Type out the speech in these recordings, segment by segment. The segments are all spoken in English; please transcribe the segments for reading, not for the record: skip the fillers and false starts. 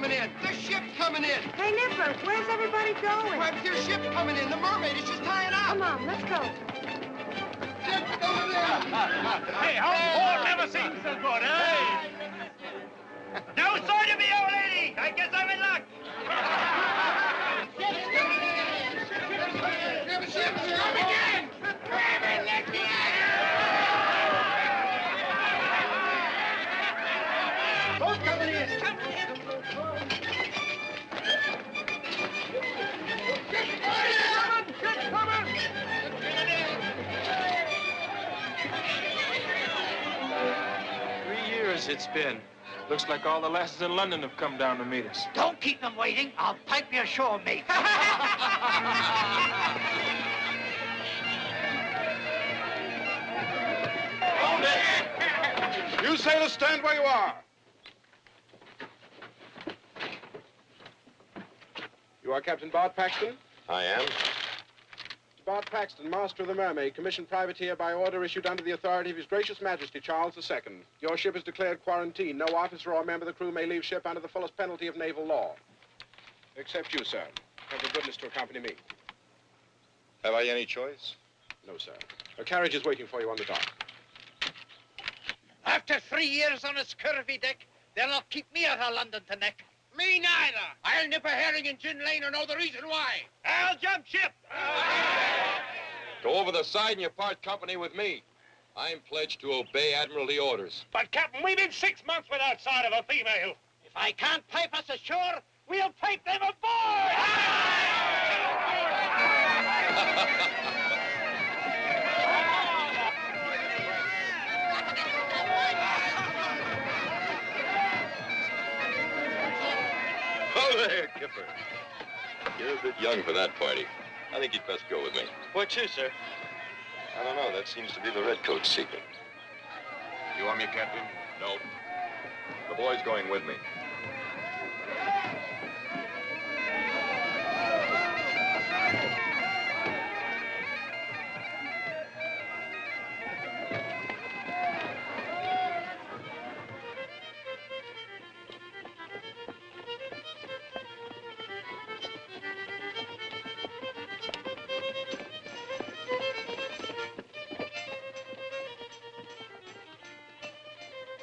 coming in. The ship's coming in. Hey, Nipper, where's everybody going? Why, there's ship's coming in. The mermaid is just tying up. Come on, let's go. Ship's coming in. Hey, home never seems so good, eh? No sign of me, old lady. I guess I'm in luck. Ship's coming in. Grab it, Leticia. Boat coming in. Ship's coming. 3 years it's been. Looks like all the lasses in London have come down to meet us. Don't keep them waiting. I'll pipe you ashore, mate. Hold it! You sailors stand where you are. You are Captain Bart Paxton? I am. Bart Paxton, master of the Mermaid, commissioned privateer by order issued under the authority of His Gracious Majesty Charles II. Your ship is declared quarantine. No officer or member of the crew may leave ship under the fullest penalty of naval law. Except you, sir. Have the goodness to accompany me. Have I any choice? No, sir. A carriage is waiting for you on the dock. After 3 years on a scurvy deck, they'll not keep me out of London to neck. Me neither. I'll nip a herring in Gin Lane or know the reason why. I'll jump ship. Go over the side and you part company with me. I'm pledged to obey Admiralty orders. But, Captain, we've been 6 months without sight of a female. If I can't pipe us ashore, we'll pipe them aboard! Oh, there, Kipper. You're a bit young for that party. I think you'd best go with me. Where to, sir? I don't know. That seems to be the redcoat's secret. You want me, Captain? No. The boy's going with me.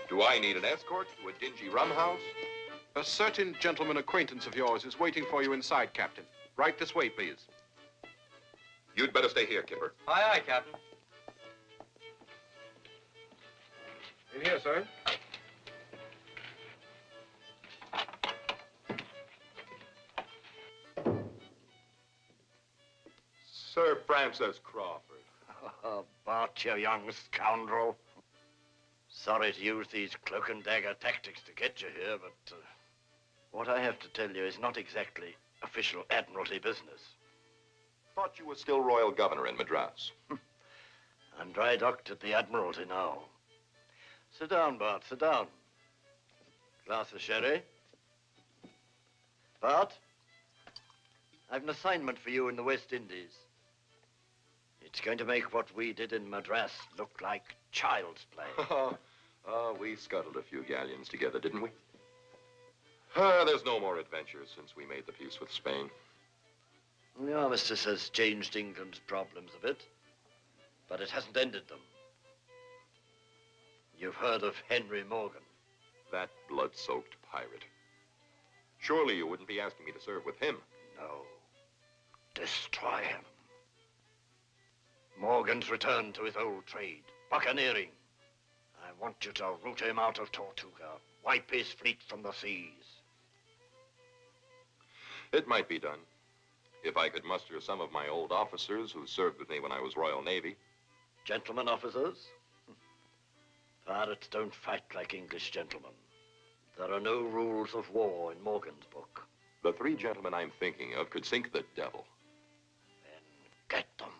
Do I need an escort to a dingy rum house? A certain gentleman acquaintance of yours is waiting for you inside, Captain. Right this way, please. You'd better stay here, Kipper. Aye, aye, Captain. In here, sir. Sir Francis Crawford. Oh, Bart, you young scoundrel. Sorry to use these cloak and dagger tactics to get you here, but what I have to tell you is not exactly official Admiralty business. Thought you were still Royal Governor in Madras. I'm dry docked at the Admiralty now. Sit down, Bart, sit down. Glass of sherry? Bart, I've an assignment for you in the West Indies. It's going to make what we did in Madras look like child's play. We scuttled a few galleons together, didn't we? There's no more adventures since we made the peace with Spain. The armistice has changed England's problems a bit, but it hasn't ended them. You've heard of Henry Morgan. That blood-soaked pirate. Surely you wouldn't be asking me to serve with him. No. Destroy him. Morgan's returned to his old trade, buccaneering. I want you to root him out of Tortuga, wipe his fleet from the seas. It might be done, if I could muster some of my old officers who served with me when I was Royal Navy. Gentlemen officers? Pirates don't fight like English gentlemen. There are no rules of war in Morgan's book. The 3 gentlemen I'm thinking of could sink the devil. Then get them.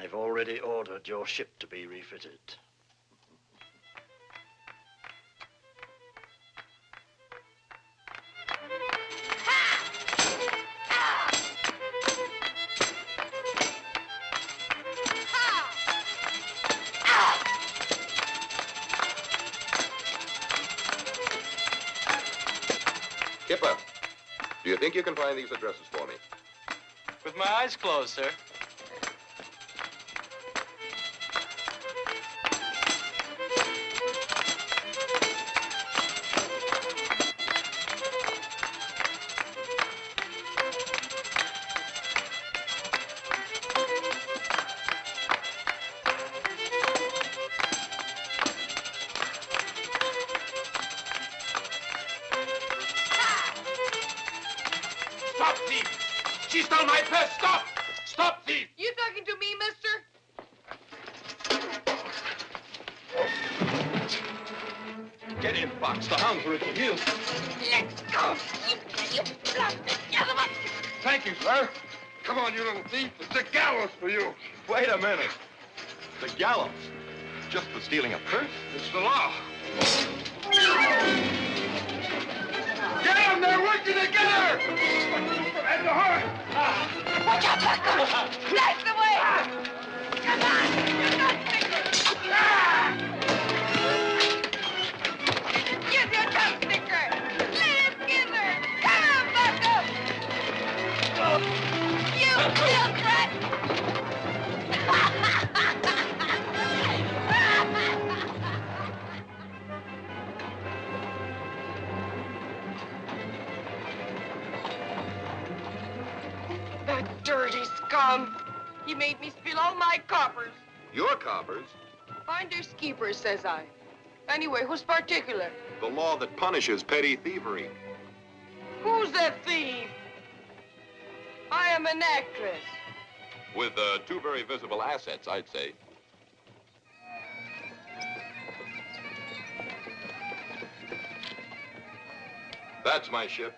I've already ordered your ship to be refitted. Kipper, do you think you can find these addresses for me? With my eyes closed, sir. Stop, thief! She stole my purse! Stop! Stop, thief! You talking to me, mister? Get in, Fox. The hounds are at your heels. Let's go, you blasted gentleman! Thank you, sir. Come on, you little thief. It's the gallows for you. Wait a minute. The gallows? Just for stealing a purse? It's the law. Get them! They're working together! And the horse! Watch out, Buckle! Blast away! Come on! You got use your tongue sticker! Let him give her! Come on, Buckle! You filth rat! That dirty scum! He made me spill all my coppers. Your coppers? Finders keepers, says I. Anyway, who's particular? The law that punishes petty thievery. Who's the thief? I am an actress. With 2 very visible assets, I'd say. That's my ship.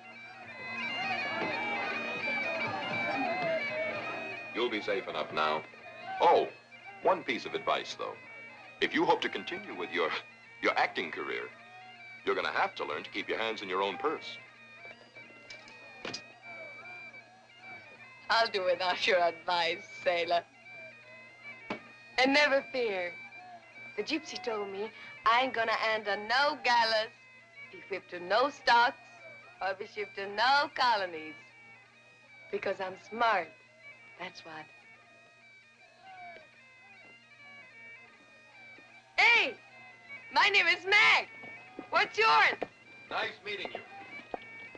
You'll be safe enough now. Oh, one piece of advice, though. If you hope to continue with your acting career, you're going to have to learn to keep your hands in your own purse. I'll do without your advice, sailor. And never fear. The gypsy told me I ain't gonna enter no gallows, be whipped to no stocks, or be shipped to no colonies. Because I'm smart. That's what. Hey! My name is Mac. What's yours? Nice meeting you.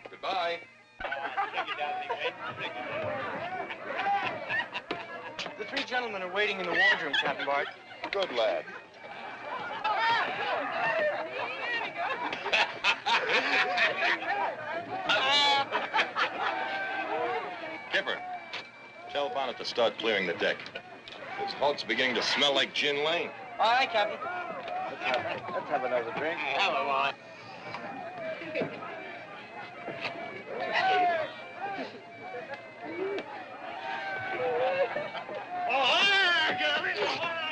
Goodbye. The 3 gentlemen are waiting in the wardroom, Captain Bart. Good lad. Kipper, Tell Bonnet to start clearing the deck. This hulk's beginning to smell like gin lane. All right, Captain. Let's have another drink. Come on.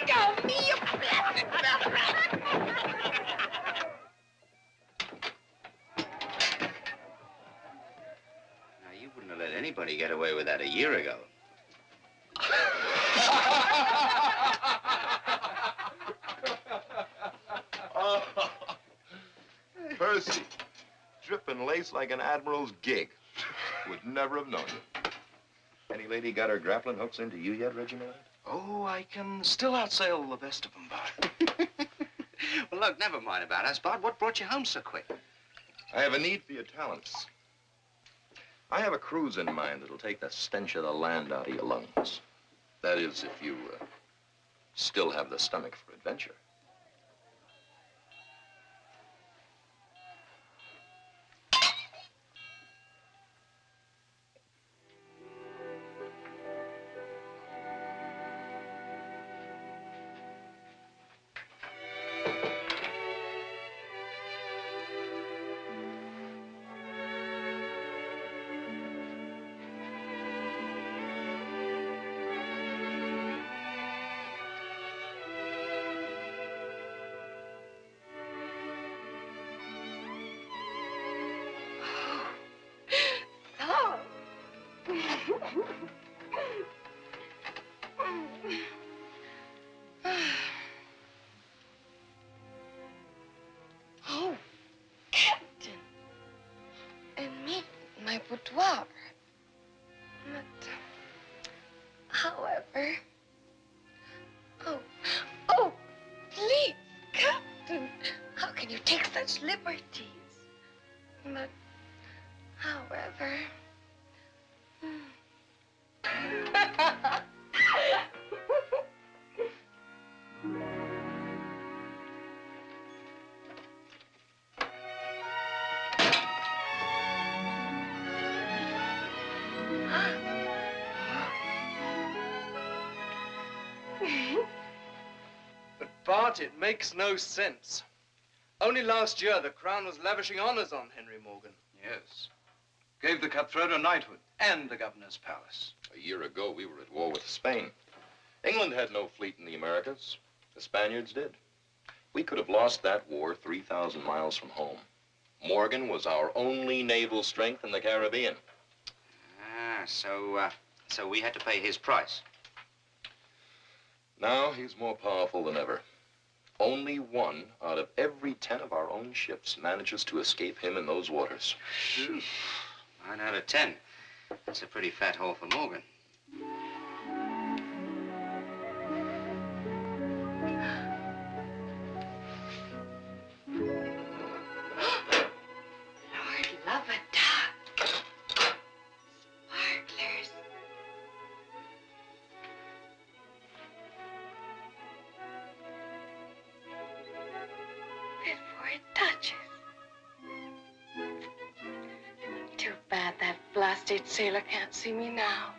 Go me, you blessed fella. Now, you wouldn't have let anybody get away with that a year ago. Oh, Percy, dripping lace like an admiral's gig. Would never have known you. Any lady got her grappling hooks into you yet, Reggie Millard? Oh, I can still outsail the best of them, Bart. Well, look, never mind about us, Bart. What brought you home so quick? I have a need for your talents. I have a cruise in mind that'll take the stench of the land out of your lungs. That is, if you still have the stomach for adventure. Oh, Captain. And me, my boudoir. But, however... Oh, please, Captain. How can you take such liberties? But, however... But, Bart, it makes no sense. Only last year, the Crown was lavishing honors on Henry Morgan. Yes. Gave the cutthroat a knighthood and the governor's palace. A year ago, we were at war with Spain. England had no fleet in the Americas. The Spaniards did. We could have lost that war 3,000 miles from home. Morgan was our only naval strength in the Caribbean. Ah, so we had to pay his price. Now he's more powerful than ever. Only one out of every 10 of our own ships manages to escape him in those waters. 9 out of 10. That's a pretty fat haul for Morgan. Lord, love a duck. Sparklers. Before it touches. Too bad that blasted sailor can't see me now.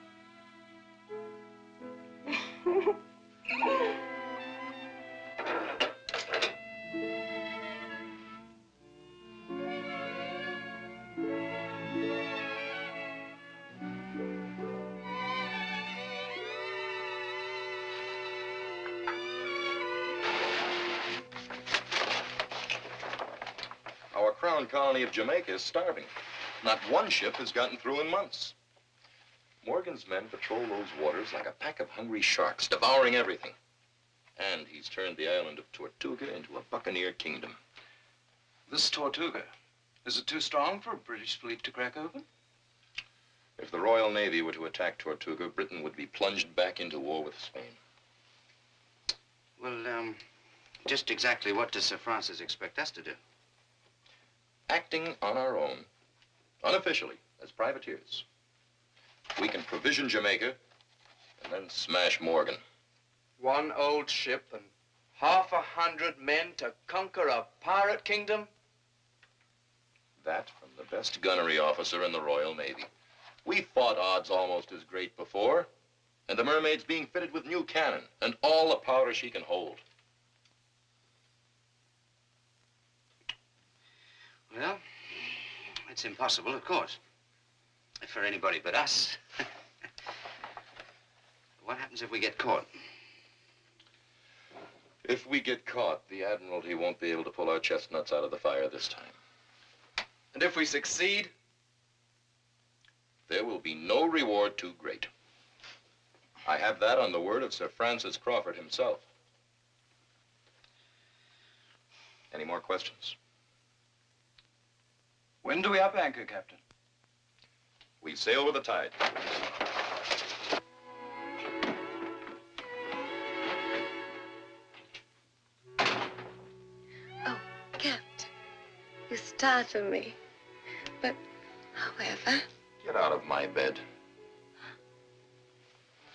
Our crown colony of Jamaica is starving. Not one ship has gotten through in months. Morgan's men patrol those waters like a pack of hungry sharks, devouring everything. And he's turned the island of Tortuga into a buccaneer kingdom. This Tortuga, is it too strong for a British fleet to crack open? If the Royal Navy were to attack Tortuga, Britain would be plunged back into war with Spain. Well, just exactly what does Sir Francis expect us to do? Acting on our own, unofficially, as privateers, we can provision Jamaica and then smash Morgan. One old ship and 100 men to conquer a pirate kingdom? That from the best gunnery officer in the Royal Navy. We fought odds almost as great before. And the Mermaid's being fitted with new cannon and all the powder she can hold. Well, it's impossible, of course. For anybody but us. What happens if we get caught? If we get caught, the Admiralty won't be able to pull our chestnuts out of the fire this time. And if we succeed? There will be no reward too great. I have that on the word of Sir Francis Crawford himself. Any more questions? When do we up anchor, Captain? We sail with the tide. Oh, Captain, you startle me. But, however... Get out of my bed.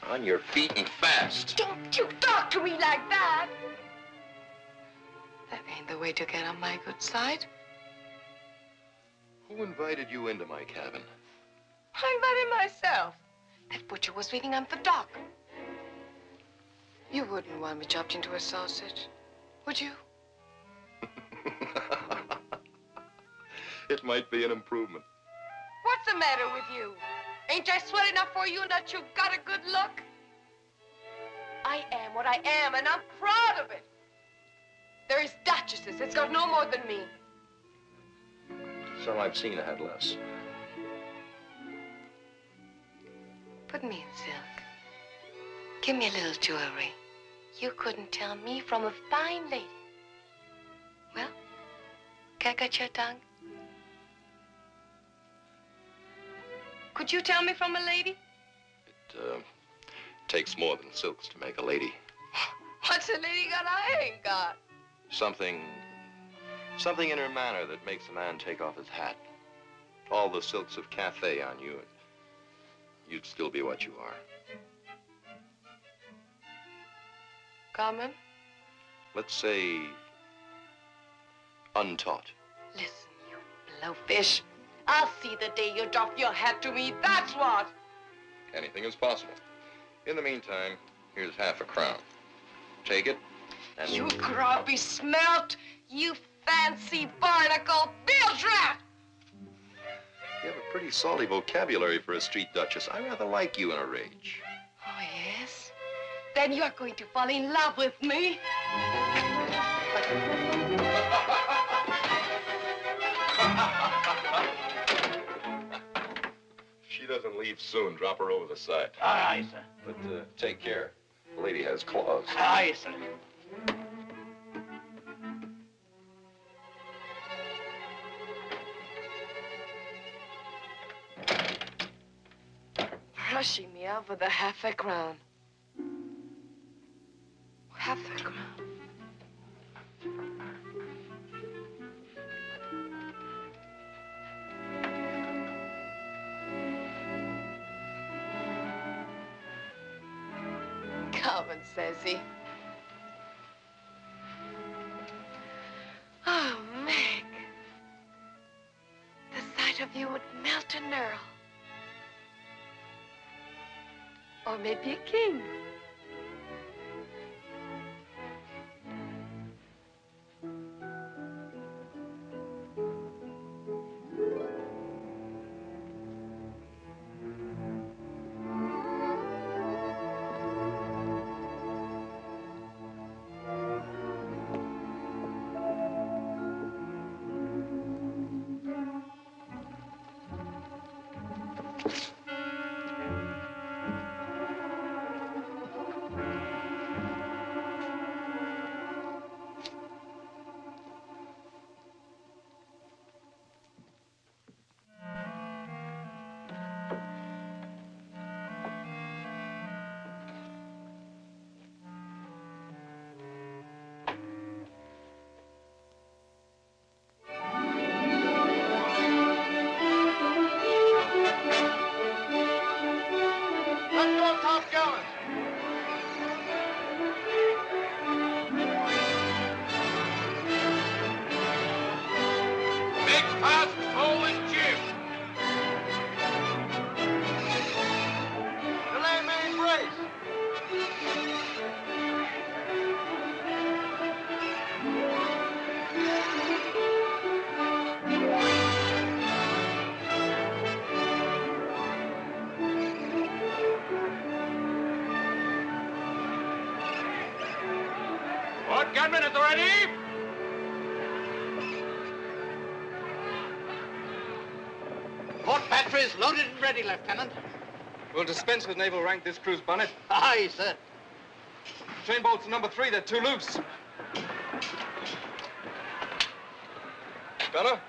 On your feet and fast. Don't you talk to me like that! That ain't the way to get on my good side. Who invited you into my cabin? I invited myself. That butcher was waiting on the dock. You wouldn't want me chopped into a sausage, would you? It might be an improvement. What's the matter with you? Ain't I sweat enough for you that you've got a good look? I am what I am, and I'm proud of it. There's duchesses that's got no more than me. Some I've seen had less. Put me in silk. Give me a little jewelry. You couldn't tell me from a fine lady. Well, got your tongue? Could you tell me from a lady? It takes more than silks to make a lady. What's a lady got I ain't got? Something in her manner that makes a man take off his hat. All the silks of Cathay on you, and you'd still be what you are. Common? Let's say untaught. Listen, you blowfish. I'll see the day you drop your hat to me, that's what. Anything is possible. In the meantime, here's half a crown. Take it, and... You grubby smelt, you fancy barnacle bilge rat! You have a pretty salty vocabulary for a street duchess. I rather like you in a rage. Oh, yes? Then you're going to fall in love with me. If she doesn't leave soon, drop her over the side. Aye, sir. But take care. The lady has claws. Aye, sir. Rushing me out with a half a crown. Half a crown. Common, says he. Oh, Meg. The sight of you would melt an earl. Or maybe a king. Delay main brace. Port gunmen at the ready! Port battery is loaded and ready, Lieutenant. We'll dispense with naval rank this crew's bonnet. Aye, sir. Chain bolts to number 3, they're too loose. Gunner,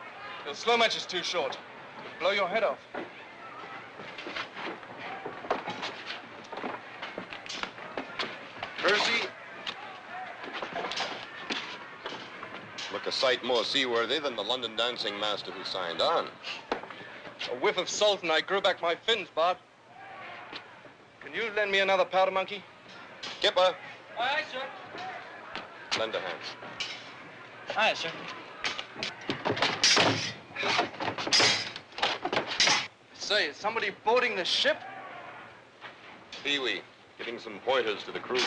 your slow match is too short. It'll blow your head off. Percy, Look a sight more seaworthy than the London dancing master who signed on. A whiff of salt and I grew back my fins, Bart. Can you lend me another powder monkey? Kipper, Aye, sir. lend a hand. Aye, sir. Say, is somebody boarding the ship? Pee-wee, giving some pointers to the crew.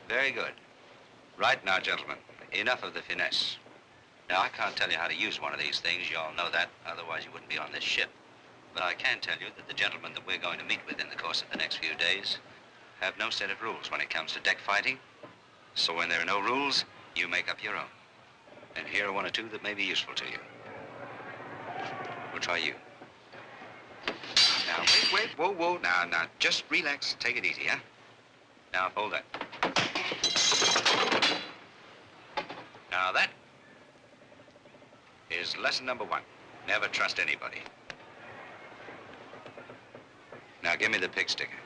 Very good. Right now, gentlemen, enough of the finesse. Now, I can't tell you how to use one of these things. You all know that. Otherwise, you wouldn't be on this ship. But I can tell you that the gentlemen that we're going to meet with in the course of the next few days have no set of rules when it comes to deck fighting. So when there are no rules, you make up your own. And here are one or two that may be useful to you. We'll try you. Now, wait, whoa. Now, just relax. Take it easy, huh? Now, hold that. Now, that is lesson number 1. Never trust anybody. Now, give me the pig sticker.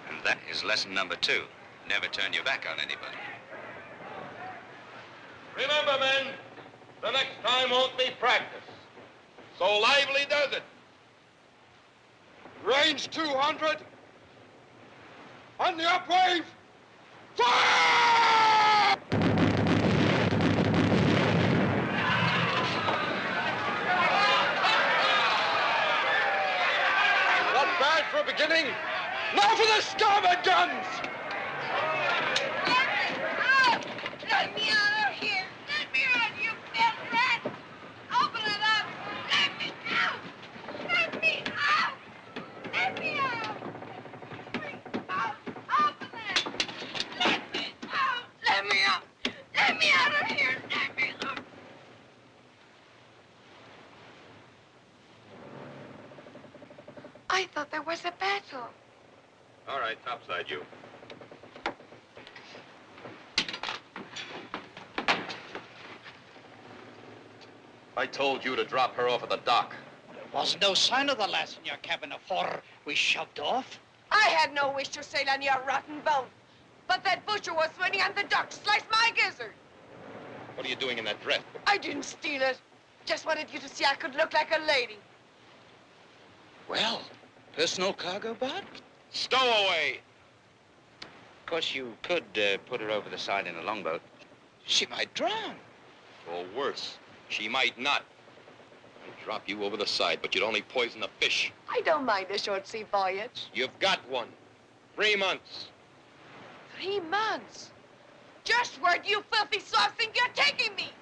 And that is lesson number 2. Never turn your back on anybody. Remember, men, the next time won't be practice. So lively does it. range 200. On the upwave, fire! Not bad for a beginning. Now for the starboard guns! Let me out of here! Let me out, you dead rat! Open it up! Let me out! Let me out! Let me out! Open it! Let me out! Let me out! Let me out of here! Let me out! I thought there was a battle. All right, topside you. I told you to drop her off at the dock. There was no sign of the lass in your cabin afore we shoved off. I had no wish to sail on your rotten boat. But that butcher was swimming on the dock, sliced my gizzard. What are you doing in that dress? I didn't steal it. Just wanted you to see I could look like a lady. Well, personal cargo, Bud? Stow away! Of course, you could put her over the side in a longboat. She might drown. Or worse, she might not. I'd drop you over the side, but you'd only poison the fish. I don't mind a short sea voyage. You've got one. 3 months. 3 months? Just where do you filthy swabs think you're taking me?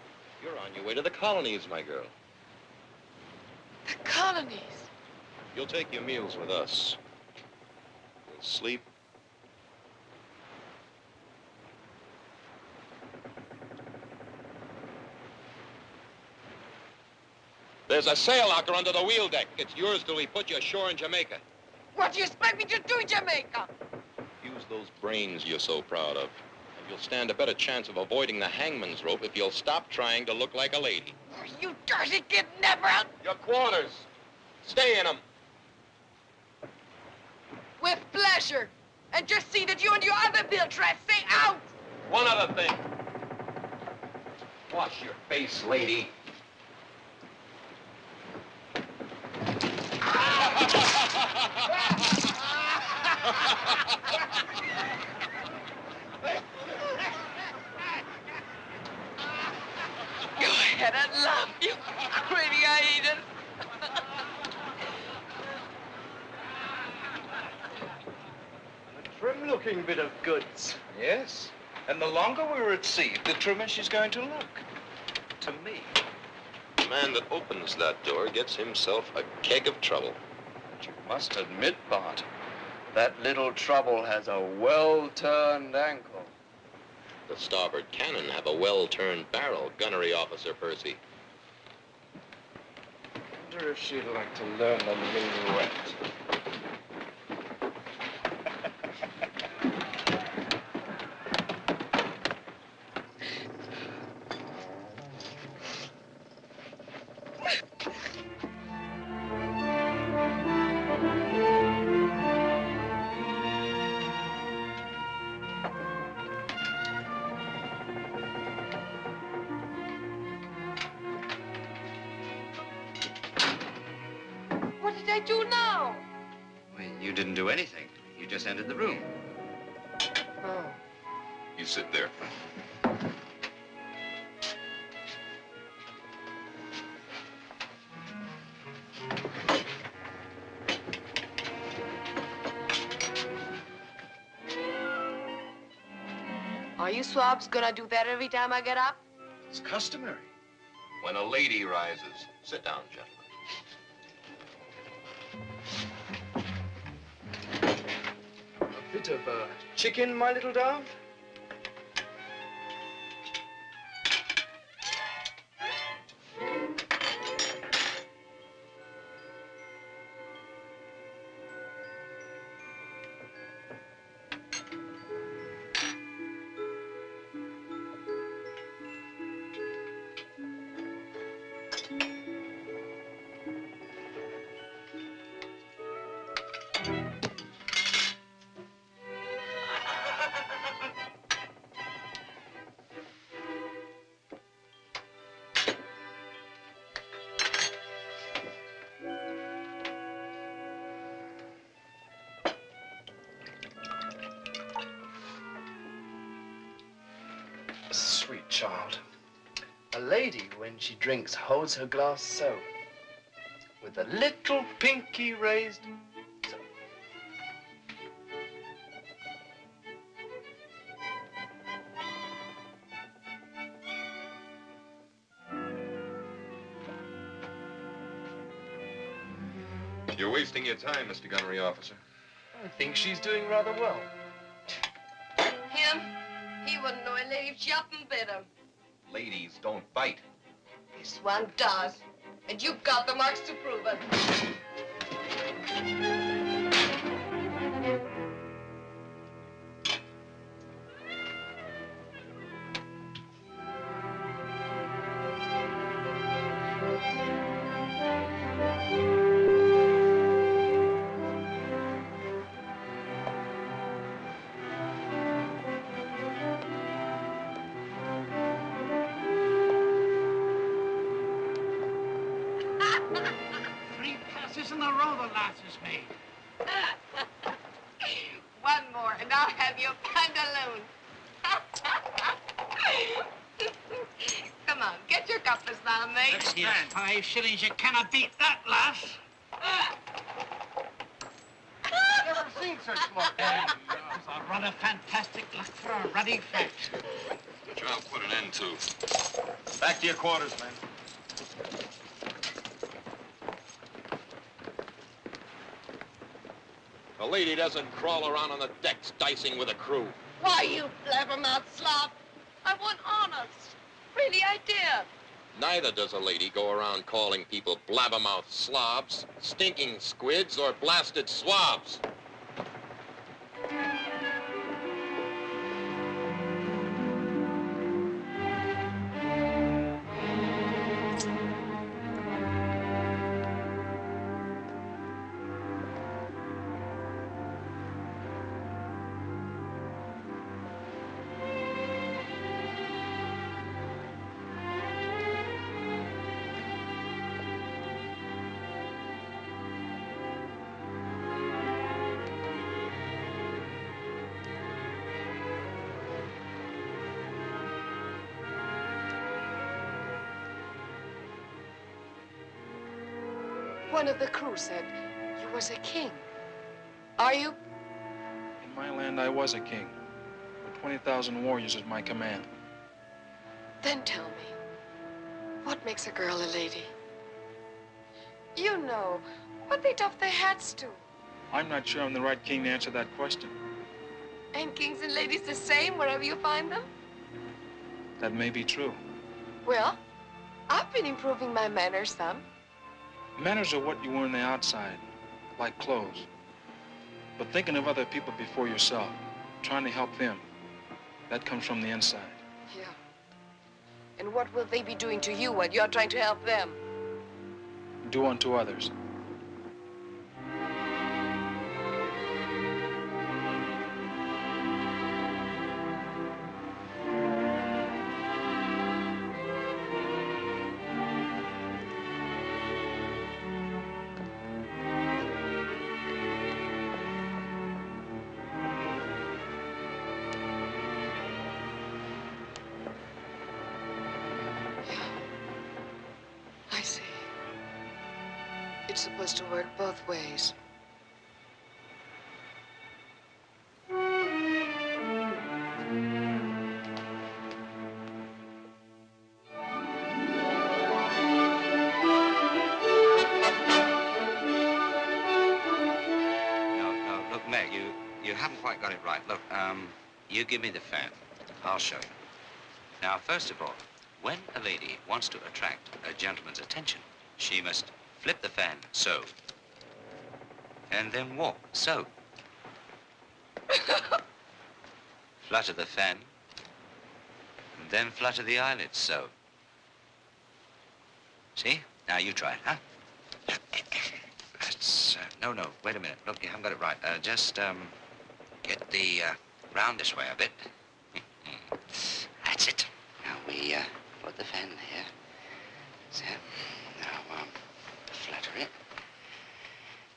You're on your way to the colonies, my girl. The colonies? You'll take your meals with us. You'll sleep. There's a sail locker under the wheel deck. It's yours till we put you ashore in Jamaica. What do you expect me to do in Jamaica? Use those brains you're so proud of. And you'll stand a better chance of avoiding the hangman's rope if you'll stop trying to look like a lady. Oh, you dirty kidnapper! Your quarters. Stay in them. With pleasure. And just see that you and your other bilge rats stay out! One other thing. Wash your face, lady. Go ahead, I love you, pretty Aiden. A trim-looking bit of goods. Yes. And the longer we're at sea, the trimmer she's going to look. to me. The man that opens that door gets himself a keg of trouble. But you must admit, Bart, that little trouble has a well-turned ankle. The starboard cannon have a well-turned barrel, gunnery officer Percy. I wonder if she'd like to learn the minuet. What did I do now? Well, you didn't do anything. You just entered the room. Oh. You sit there. Are you swabs gonna do that every time I get up? It's customary. When a lady rises, sit down, gentlemen. A bit of chicken, my little dove? Sweet child. A lady, when she drinks, holds her glass so, with a little pinky raised so. You're wasting your time, Mr. Gunnery Officer. I think she's doing rather well. Him? He wouldn't know a lady if she up and bit him. Ladies don't bite. This one does. And you've got the marks to prove it. In a row the lasses made. One more, and I'll have your pantaloons. Come on, get your compass now, mate. Let's stand. 5 shillings, you cannot beat that, lass. Never seen such luck. It's a rather fantastic luck for a ruddy fat. Which I'll put an end to. Back to your quarters, men. A lady doesn't crawl around on the decks dicing with a crew. Why, you blabbermouth slob? I want honest. Really, I did. Neither does a lady go around calling people blabbermouth slobs, stinking squids, or blasted swabs. One of the crew said you was a king. Are you? In my land, I was a king, with 20,000 warriors at my command. Then tell me, What makes a girl a lady? You know, what they doff their hats to. I'm not sure I'm the right king to answer that question. Ain't kings and ladies the same wherever you find them? That may be true. Well, I've been improving my manners some. Manners are what you wear on the outside, like clothes. But thinking of other people before yourself, trying to help them, that comes from the inside. Yeah. And what will they be doing to you while you're trying to help them? Do unto others. I see. It's supposed to work both ways. No, look, Meg, you haven't quite got it right. Look, you give me the fan. I'll show you. Now, first of all, when a lady wants to attract a gentleman's attention, she must flip the fan, so. And then walk, so. Flutter the fan, and then flutter the eyelids, so. See? Now you try it, huh? That's, no, wait a minute. Look, you haven't got it right. Just, get the, round this way a bit. That's it. Now we, put the fan there. So, now, flutter it.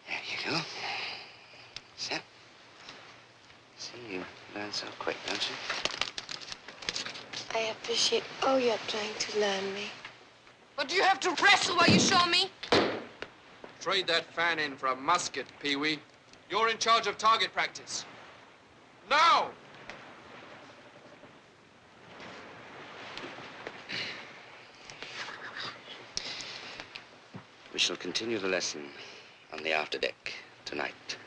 There you go. So. See, you learn so quick, don't you? I appreciate all you're trying to learn me. But do you have to wrestle while you show me? Trade that fan in for a musket, Pee-wee. You're in charge of target practice. Now! We shall continue the lesson on the afterdeck tonight.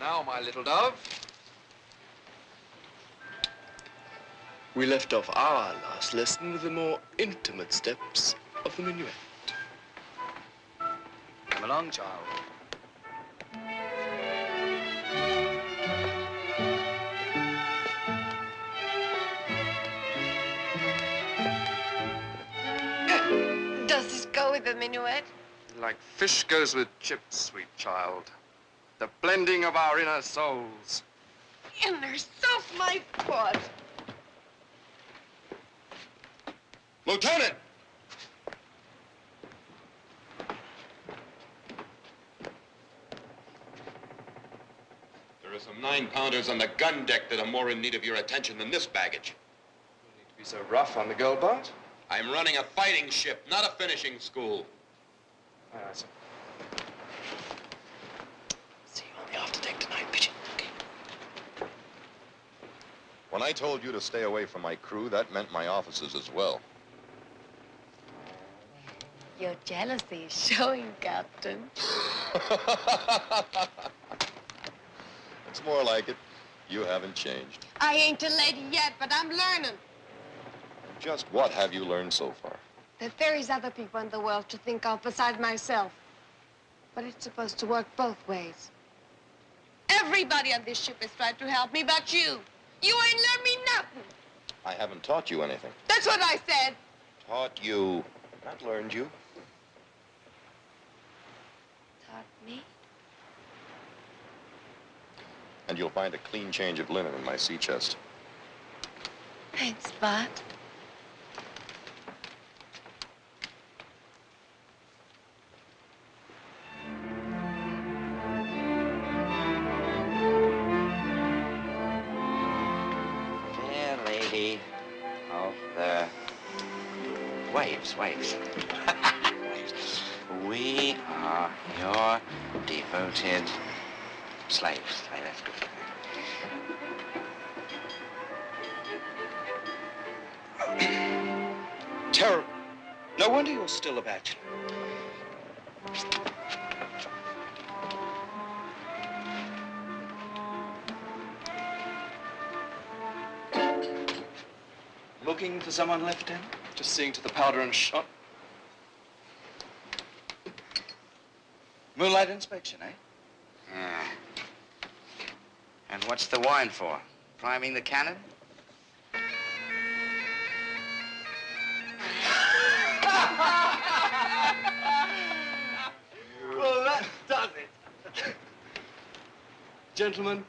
Now, my little dove. We left off our last lesson with the more intimate steps of the minuet. Come along, child. Does this go with the minuet? Like fish goes with chips, sweet child. The blending of our inner souls. Inner self, my foot. Lieutenant! There are some 9-pounders on the gun deck that are more in need of your attention than this baggage. You need to be so rough on the girl, Bart. I'm running a fighting ship, not a finishing school. Aye, sir. See you on the afterdeck tonight, Pigeon. Okay. When I told you to stay away from my crew, that meant my officers as well. Your jealousy is showing, Captain. It's more like it. You haven't changed. I ain't a lady yet, but I'm learning. Just what have you learned so far? That there is other people in the world to think of besides myself. But it's supposed to work both ways. Everybody on this ship is trying to help me but you. You ain't learned me nothing. I haven't taught you anything. That's what I said. Taught you, not learned you. Taught me? And you'll find a clean change of linen in my sea chest. Thanks, Bart. Fair lady of the waves. We are your devoted Slaves. That's good. Terrible. No wonder you're still a bachelor. Looking for someone, Lieutenant? Just seeing to the powder and shot. Moonlight inspection, eh? Yeah. And what's the wine for? Priming the cannon? Well, that does it. Gentlemen,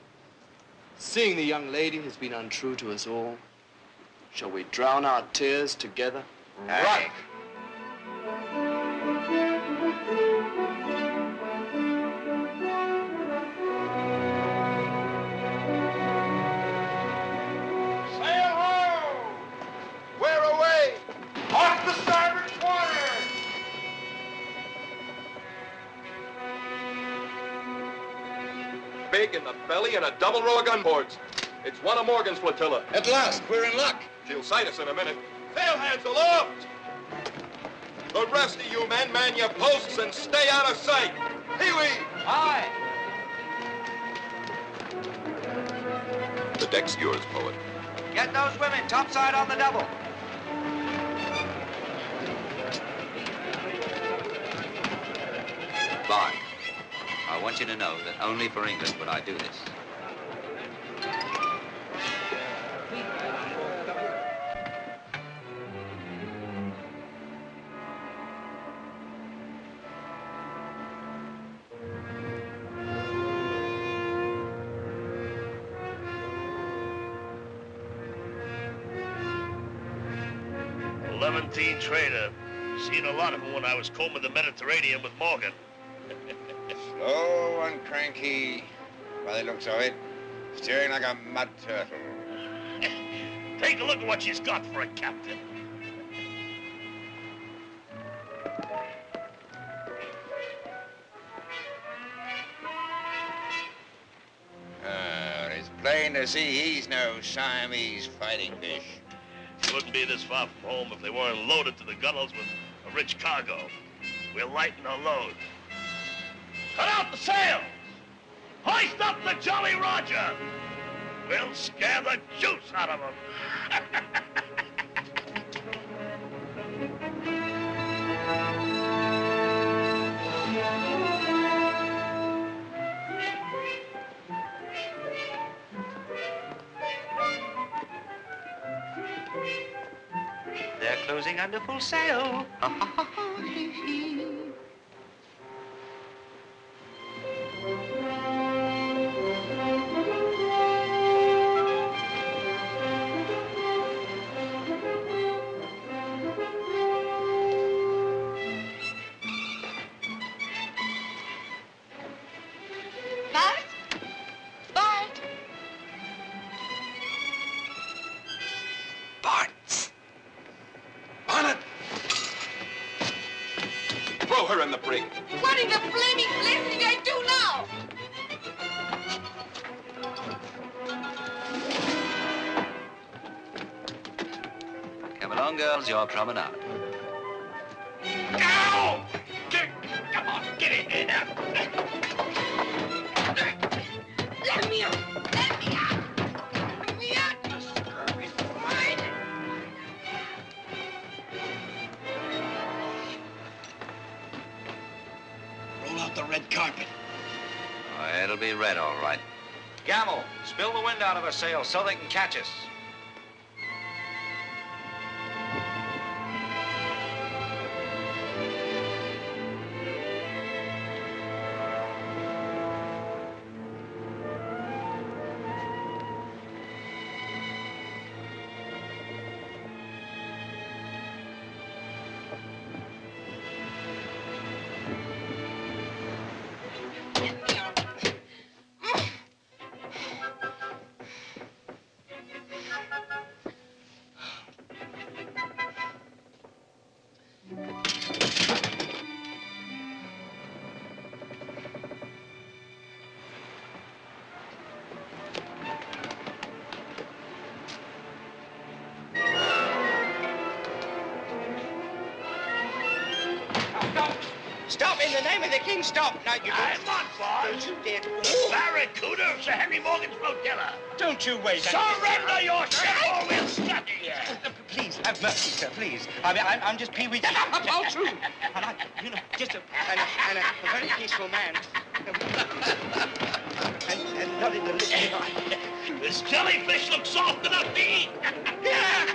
seeing the young lady has been untrue to us all, shall we drown our tears together? Right. Sail ho! Wear away! Off the starboard quarter! Big in the belly and a double row of gunboards. It's one of Morgan's flotilla. At last, we're in luck. She'll sight us in a minute. Sail hands aloft! The rest of you men, man your posts and stay out of sight. Pee-wee! Aye. The deck's yours, poet. Get those women topside on the double. Bart, I want you to know that only for England would I do this. Levantine trader. Seen a lot of them when I was combing the Mediterranean with Morgan. Slow and cranky, by the looks of it. Steering like a mud turtle. Take a look at what she's got for a captain. It's plain to see he's no Siamese fighting fish. Wouldn't be this far from home if they weren't loaded to the gunnels with a rich cargo. We're lighting our load. Cut out the sails! Hoist up the Jolly Roger! We'll scare the juice out of them. They're closing under full sail. Bart? Bart? Bart! Bonnet! Throw her in the brig. What in the flaming blazing I do now? Come along, girls, your promenade. Ow! Come on, get in here now. Let me out! Let me out! Let me out, you scurvy swine! Roll out the red carpet. Oh, it'll be red, all right. Gamble, spill the wind out of her sails so they can catch us. In the name of the king, stop! Now, you I'm not, boss. Don't you dare. The Barracuda of Sir Henry Morgan's flotilla. Don't you wait. Surrender your ship or we'll scatter you. Please, have mercy, sir, please. I'm just Pee-wee. How true. And I, you know, just a very peaceful man. And not in the least. This jellyfish looks soft enough to eat. Yeah.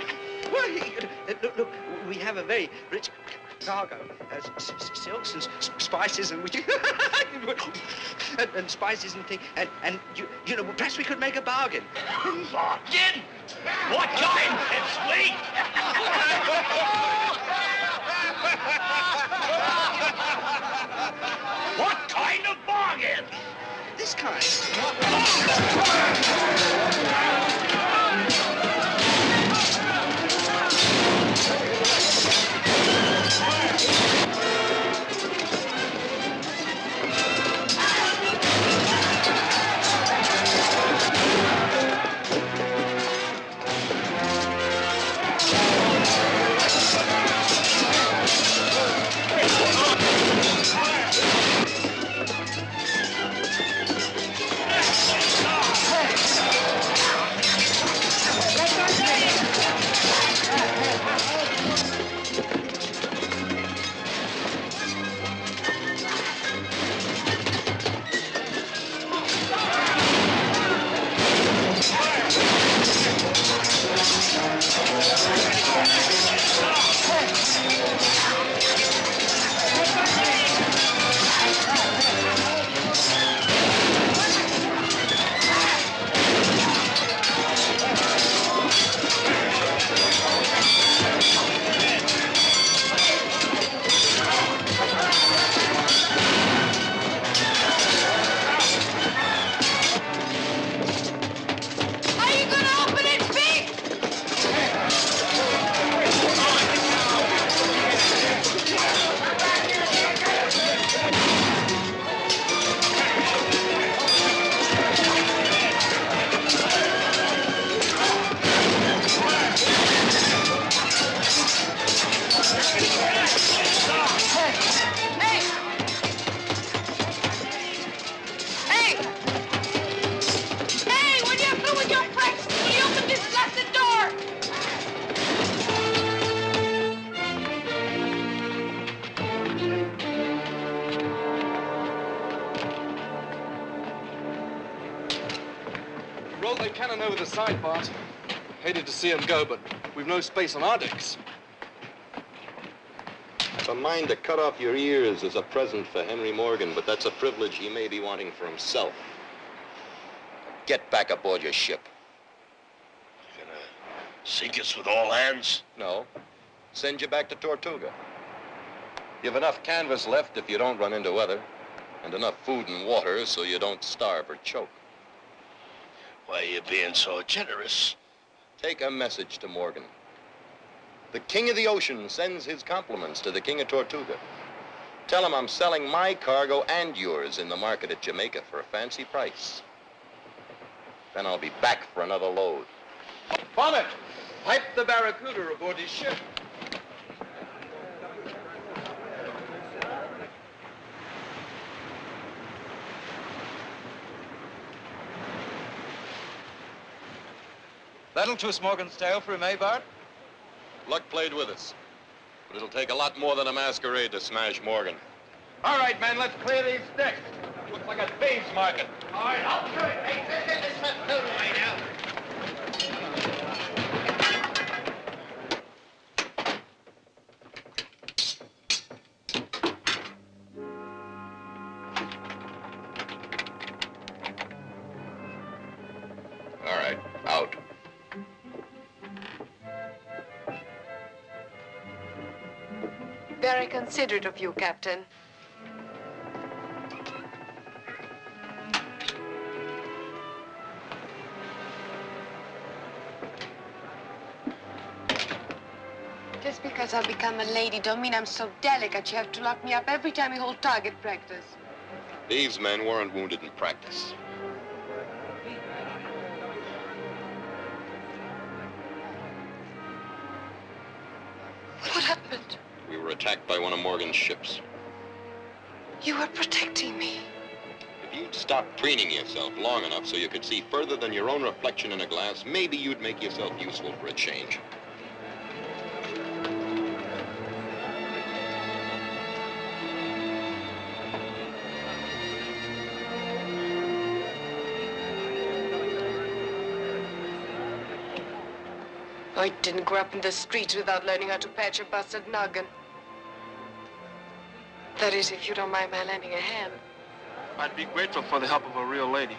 Well, look, we have a very rich cargo, silks and spices and and spices and things, and you know, perhaps we could make a bargain. Bargain? What kind? It's sweet. What kind of bargain? This kind. Rolled that cannon over the side, Bart. Hated to see him go, but we've no space on our decks. I've a mind to cut off your ears as a present for Henry Morgan, but that's a privilege he may be wanting for himself. Get back aboard your ship. You gonna sink us with all hands? No. Send you back to Tortuga. You've enough canvas left if you don't run into weather, and enough food and water so you don't starve or choke. Why are you being so generous? Take a message to Morgan. The King of the Ocean sends his compliments to the King of Tortuga. Tell him I'm selling my cargo and yours in the market at Jamaica for a fancy price. Then I'll be back for another load. Bonnet, pipe the Barracuda aboard his ship. That'll twist Morgan's tail for him, eh, Bart? Luck played with us. But it'll take a lot more than a masquerade to smash Morgan. All right, men, let's clear these decks. Looks like a thieves' market. All right, I'll do it. Hey, let's not go right now. All right, out. Very considerate of you, Captain. Just because I've become a lady don't mean I'm so delicate you have to lock me up every time you hold target practice. These men weren't wounded in practice. What happened? We were attacked by one of Morgan's ships. You are protecting me. If you'd stop preening yourself long enough so you could see further than your own reflection in a glass, maybe you'd make yourself useful for a change. I didn't grow up in the streets without learning how to patch a busted noggin. That is, if you don't mind my lending a hand. I'd be grateful for the help of a real lady.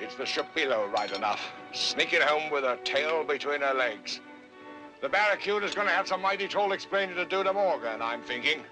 It's the ship below, right enough. Sneaking home with her tail between her legs. The barracuda's gonna have some mighty troll explaining to do to Morgan, I'm thinking.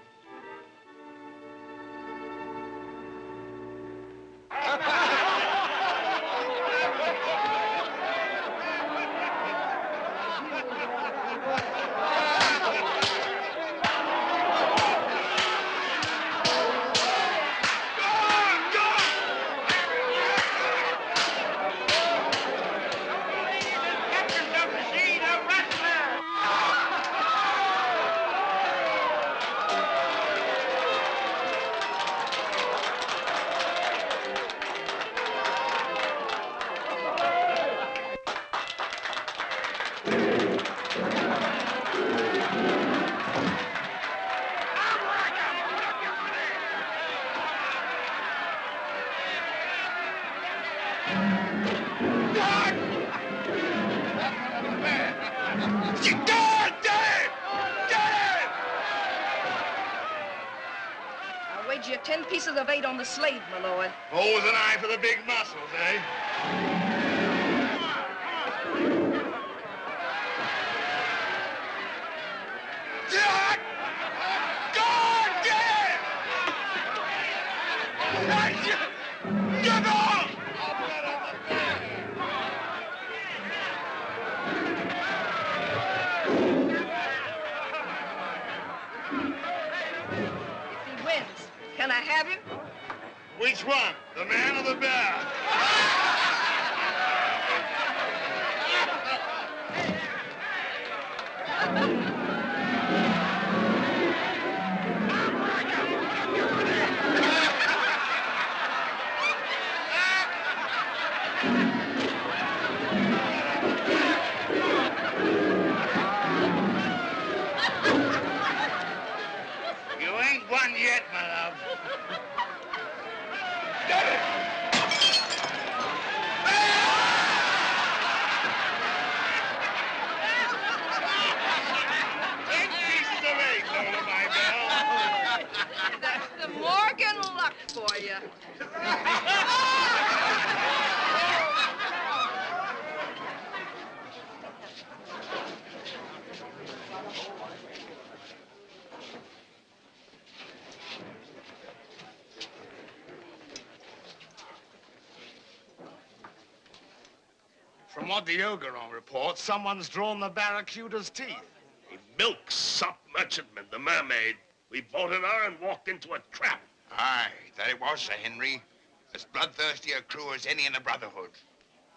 I wager you 10 pieces of 8 on the slave, my lord. Always an eye for the big muscles, eh? If he wins, can I have him? Which one? The man or the bear? You ain't won yet, my love. That's the Morgan luck for you. From what the Ogeron reports, someone's drawn the barracuda's teeth. A milk sop merchantman, the mermaid. We boarded her and walked into a trap. Aye, that it was, Sir Henry. As bloodthirsty a crew as any in the Brotherhood.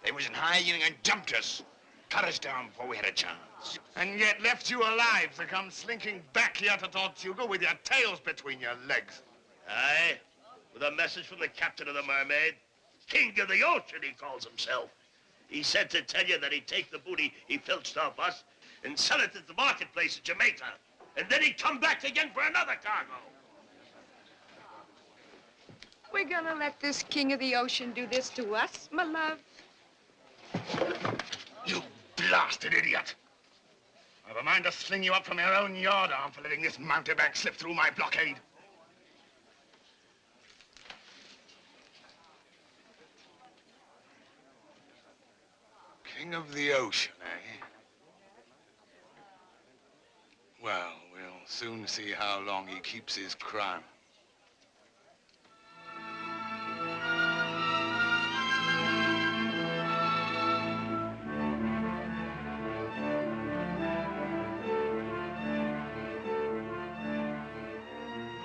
They was in hiding and jumped us. Cut us down before we had a chance. And yet left you alive to come slinking back here to Tortuga with your tails between your legs. Aye, with a message from the captain of the Mermaid. King of the Ocean, he calls himself. He said to tell you that he'd take the booty he filched off us and sell it at the marketplace in Jamaica. And then he'd come back again for another cargo. We're gonna let this king of the ocean do this to us, my love? You blasted idiot. I've a mind to sling you up from your own yardarm for letting this mountebank slip through my blockade. King of the ocean, eh? Well, we'll soon see how long he keeps his crown.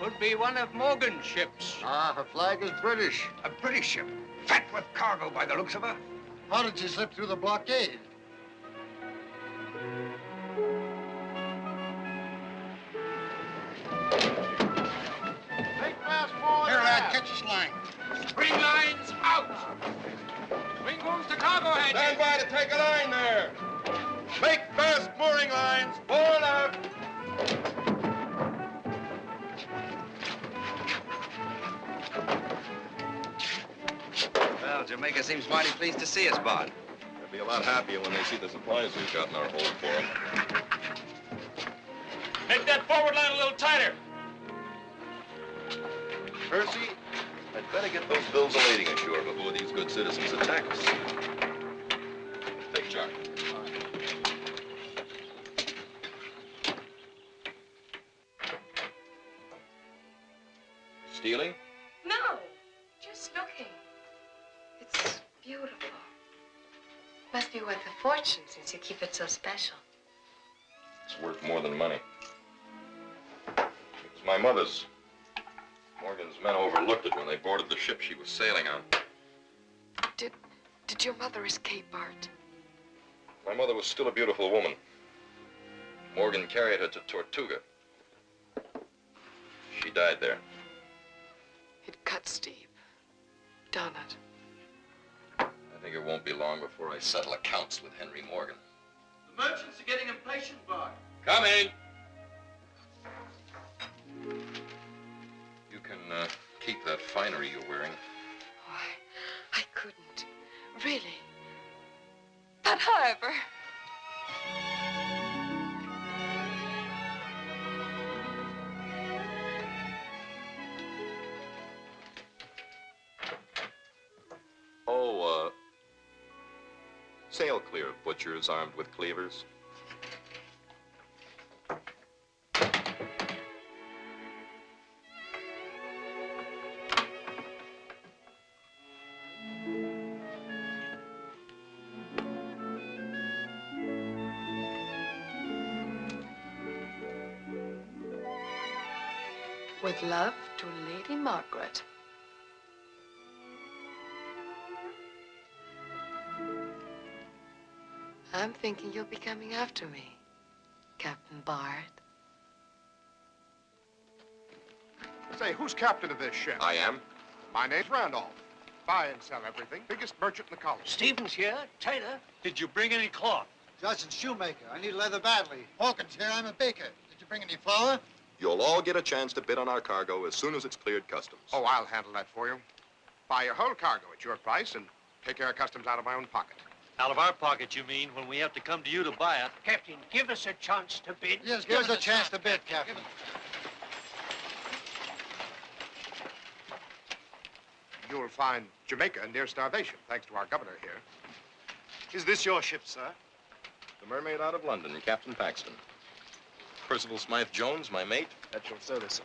Could be one of Morgan's ships. Ah, her flag is British. A British ship, fat with cargo by the looks of her. How did she slip through the blockade? Make fast forward. Here, lad, catch this line. Spring lines out. Swing moves to cargo hatches. Stand by to take a line there. Make fast mooring lines. Forward out. Well, Jamaica seems mighty pleased to see us, Bart. They'll be a lot happier when they see the supplies we've got in our hold for them. Make that forward line a little tighter. Percy, I'd better get those bills of lading ashore before these good citizens attack us. Take charge. Stealing? No, just looking. It's beautiful. Must be worth a fortune since you keep it so special. It's worth more than money. It was my mother's. Morgan's men overlooked it when they boarded the ship she was sailing on. Did your mother escape, Bart? My mother was still a beautiful woman. Morgan carried her to Tortuga. She died there. It cuts deep. Done it. I think it won't be long before I settle accounts with Henry Morgan. The merchants are getting impatient, Bart. Coming! You can keep that finery you're wearing. Oh, I couldn't. Really. But however... Oh, sail clear of butchers armed with cleavers. With love to Lady Margaret. I'm thinking you'll be coming after me, Captain Bard. Say, who's captain of this ship? I am. My name's Randolph. Buy and sell everything. Biggest merchant in the colony. Stevens here, Taylor. Did you bring any cloth? Justin's shoemaker. I need leather badly. Hawkins here. I'm a baker. Did you bring any flour? You'll all get a chance to bid on our cargo as soon as it's cleared customs. Oh, I'll handle that for you. Buy your whole cargo at your price and take care of customs out of my own pocket. Out of our pocket, you mean, when we have to come to you to buy it? Captain, give us a chance to bid. Yes, give us a chance to bid, Captain. You'll find Jamaica near starvation, thanks to our governor here. Is this your ship, sir? The mermaid out of London, Captain Paxton. Percival Smythe Jones, my mate. At your service, sir.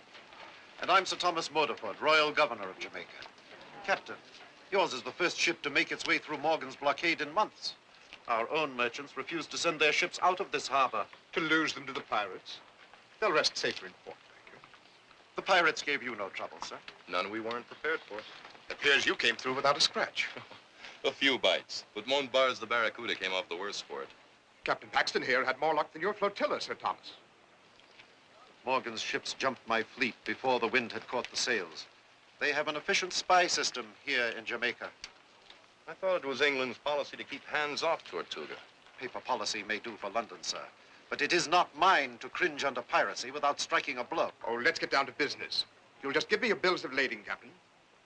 And I'm Sir Thomas Moderford, Royal Governor of Jamaica. Captain, yours is the first ship to make its way through Morgan's blockade in months. Our own merchants refused to send their ships out of this harbor. To lose them to the pirates. They'll rest safer in port, thank you. The pirates gave you no trouble, sir? None we weren't prepared for. Appears you came through without a scratch. A few bites, but Montbar's the Barracuda came off the worst for it. Captain Paxton here had more luck than your flotilla, Sir Thomas. Morgan's ships jumped my fleet before the wind had caught the sails. They have an efficient spy system here in Jamaica. I thought it was England's policy to keep hands off Tortuga. Paper policy may do for London, sir. But it is not mine to cringe under piracy without striking a blow. Oh, let's get down to business. You'll just give me your bills of lading, Captain.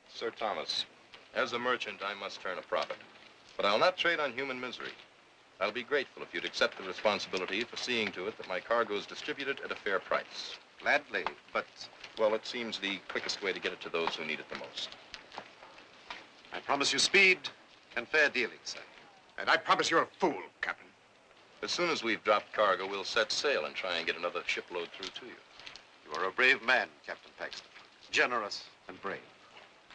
Sir Thomas, as a merchant, I must turn a profit. But I'll not trade on human misery. I'll be grateful if you'd accept the responsibility for seeing to it that my cargo is distributed at a fair price. Gladly, but... Well, it seems the quickest way to get it to those who need it the most. I promise you speed and fair dealing, sir. And I promise you're a fool, Captain. As soon as we've dropped cargo, we'll set sail and try and get another shipload through to you. You are a brave man, Captain Paxton. Generous and brave.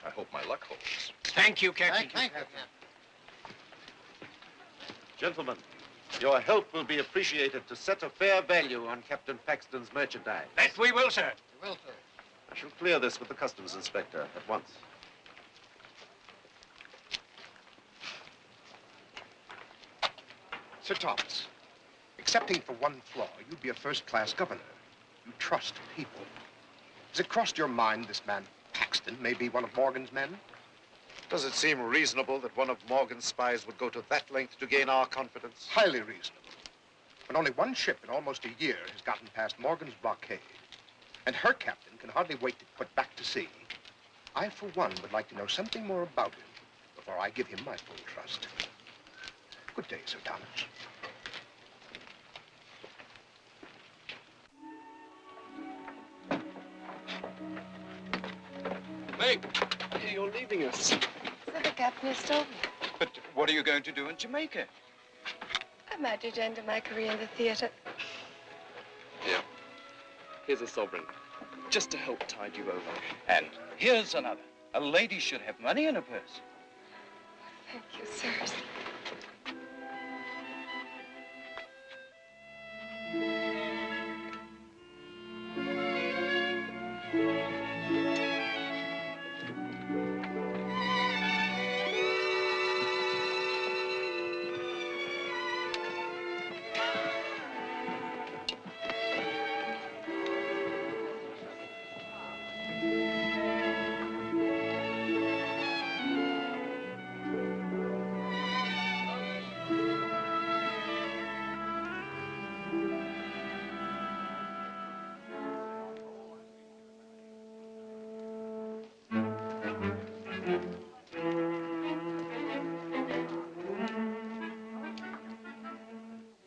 I hope my luck holds. Thank you, Captain. Thank you, Captain. Gentlemen, your help will be appreciated to set a fair value on Captain Paxton's merchandise. That we will, sir. You will, sir. I shall clear this with the customs inspector at once. Sir Thomas, excepting for one flaw, you'd be a first-class governor. You trust people. Has it crossed your mind this man Paxton may be one of Morgan's men? Does it seem reasonable that one of Morgan's spies would go to that length to gain our confidence? Highly reasonable. When only one ship in almost a year has gotten past Morgan's blockade, and her captain can hardly wait to put back to sea, I, for one, would like to know something more about him before I give him my full trust. Good day, Sir Thomas. Meg, you're leaving us. So the captain has told me. But what are you going to do in Jamaica? I might do to end my career in the theater. Here. Here's a sovereign, just to help tide you over. And here's another. A lady should have money in her purse. Thank you, sirs.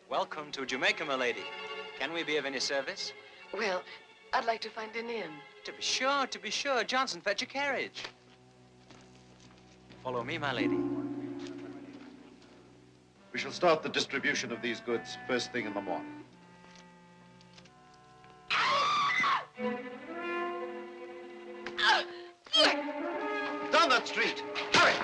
Welcome to Jamaica, my lady. Can we be of any service? Well, I'd like to find an inn. To be sure. Johnson, fetch a carriage. Follow me, my lady. We shall start the distribution of these goods first thing in the morning. Down that street! Hurry!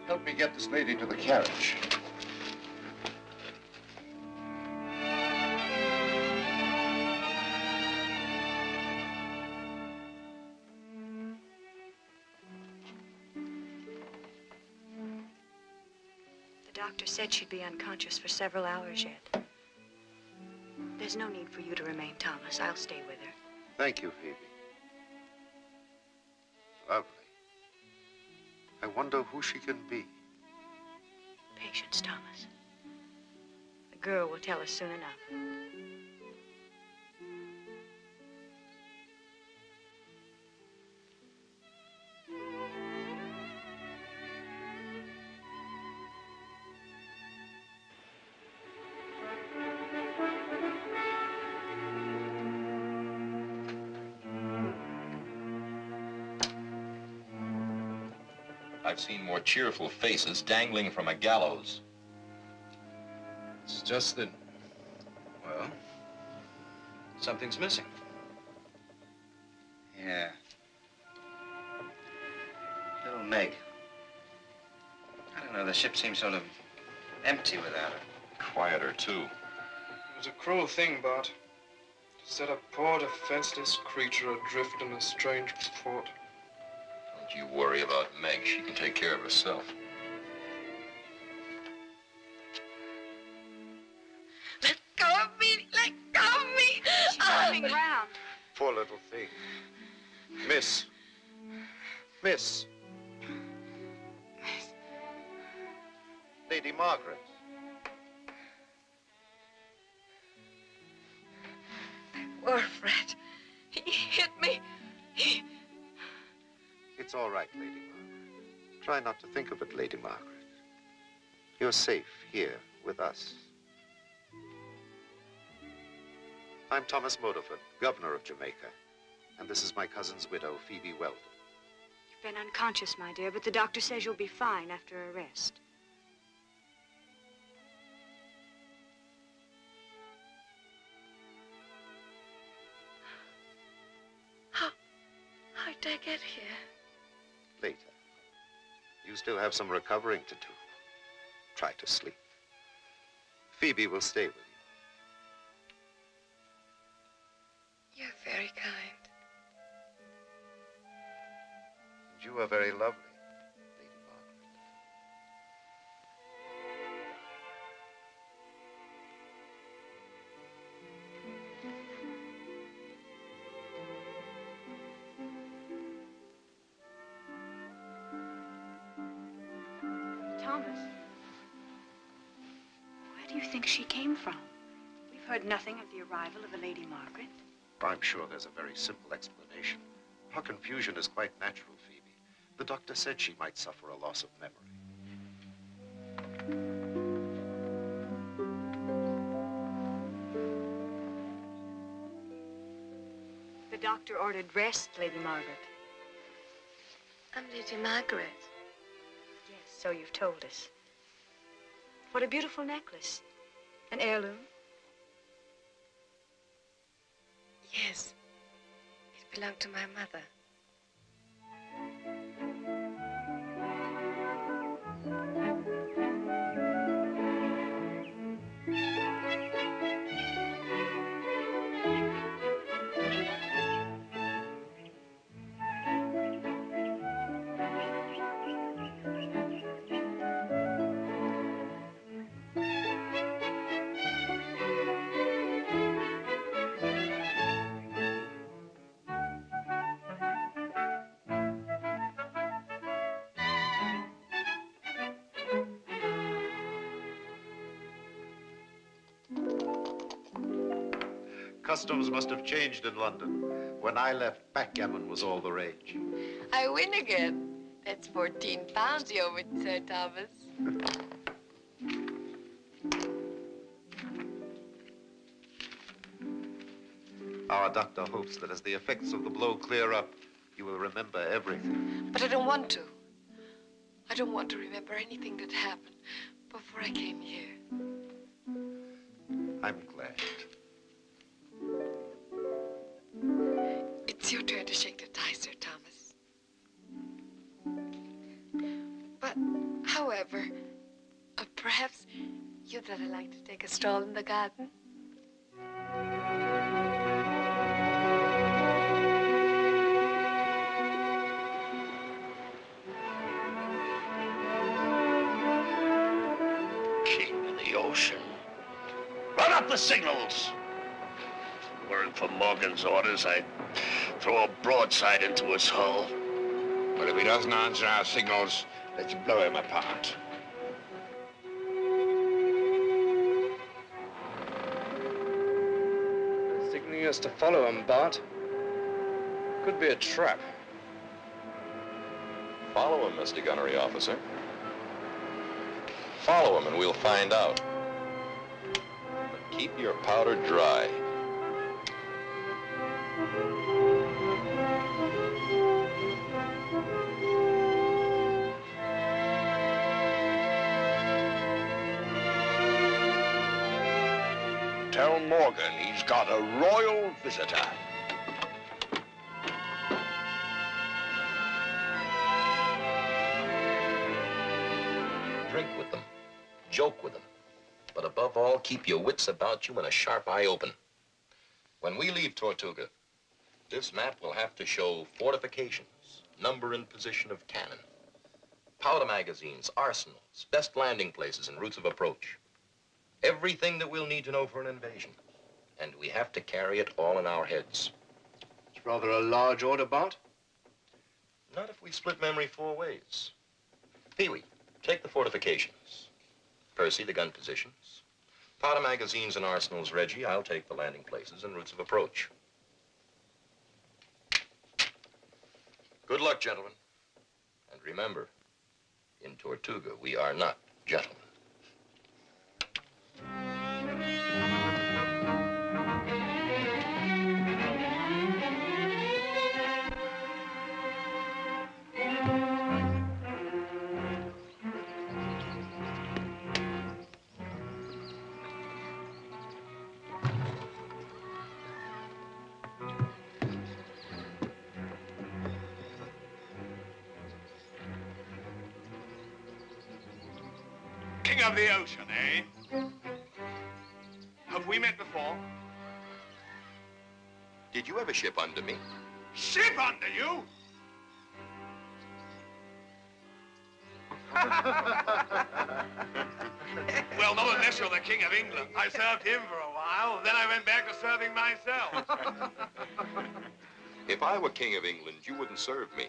Help me get this lady to the carriage. The doctor said she'd be unconscious for several hours yet. There's no need for you to remain, Thomas. I'll stay with her. Thank you, Phoebe. Lovely. I wonder who she can be. Patience, Thomas. The girl will tell us soon enough. I've seen more cheerful faces dangling from a gallows. It's just that, well, something's missing. Yeah. Little Meg. I don't know, the ship seems sort of empty without her. Quieter, too. It was a cruel thing, Bart, to set a poor defenseless creature adrift in a strange port. Don't you worry about Meg. She can take care of herself. Let go of me! Let go of me! She's moving around. Poor little thing. Miss. Miss. Lady Margaret. Poor Fred. He hit me. It's all right, Lady Margaret. Try not to think of it, Lady Margaret. You're safe here with us. I'm Thomas Motorford, governor of Jamaica. And this is my cousin's widow, Phoebe Weldon. You've been unconscious, my dear, but the doctor says you'll be fine after a rest. How'd I get here? Later. You still have some recovering to do. Try to sleep. Phoebe will stay with you. You're very kind. And you are very lovely, Lady Margaret. Thomas, where do you think she came from? We've heard nothing of the arrival of the Lady Margaret. I'm sure there's a very simple explanation. Her confusion is quite natural, Phoebe. The doctor said she might suffer a loss of memory. The doctor ordered rest, Lady Margaret. I'm Lady Margaret. Yes, so you've told us. What a beautiful necklace. An heirloom? Yes. It belonged to my mother. Customs must have changed in London. When I left, backgammon was all the rage. I win again. That's 14 pounds you owe it, Sir Thomas. Our doctor hopes that as the effects of the blow clear up, you will remember everything. But I don't want to. I don't want to remember anything that happened before I came here. I'm glad. It's your turn to shake the tie, Sir Thomas. But, however, perhaps you'd rather like to take a stroll in the garden? King of the ocean. Run up the signals! Weren't for Morgan's orders, I'd throw a broadside into his hull. But if he doesn't answer our signals, let's blow him apart. They're signaling us to follow him, Bart. Could be a trap. Follow him, Mr. Gunnery Officer. Follow him and we'll find out. But keep your powder dry. Tell Morgan he's got a royal visitor. Drink with them. Joke with them. But above all, keep your wits about you and a sharp eye open. When we leave Tortuga, this map will have to show fortifications, number and position of cannon, powder magazines, arsenals, best landing places and routes of approach. Everything that we'll need to know for an invasion. And we have to carry it all in our heads. It's rather a large order, Bart. Not if we split memory 4 ways. Pee-wee, take the fortifications. Percy, the gun positions. Powder magazines and arsenals, Reggie. I'll take the landing places and routes of approach. Good luck, gentlemen. And remember, in Tortuga, we are not gentlemen. King of the ocean, eh? Have we met before? Did you ever ship under me? Ship under you? Well, not unless you're the King of England. I served him for a while, then I went back to serving myself. If I were King of England, you wouldn't serve me.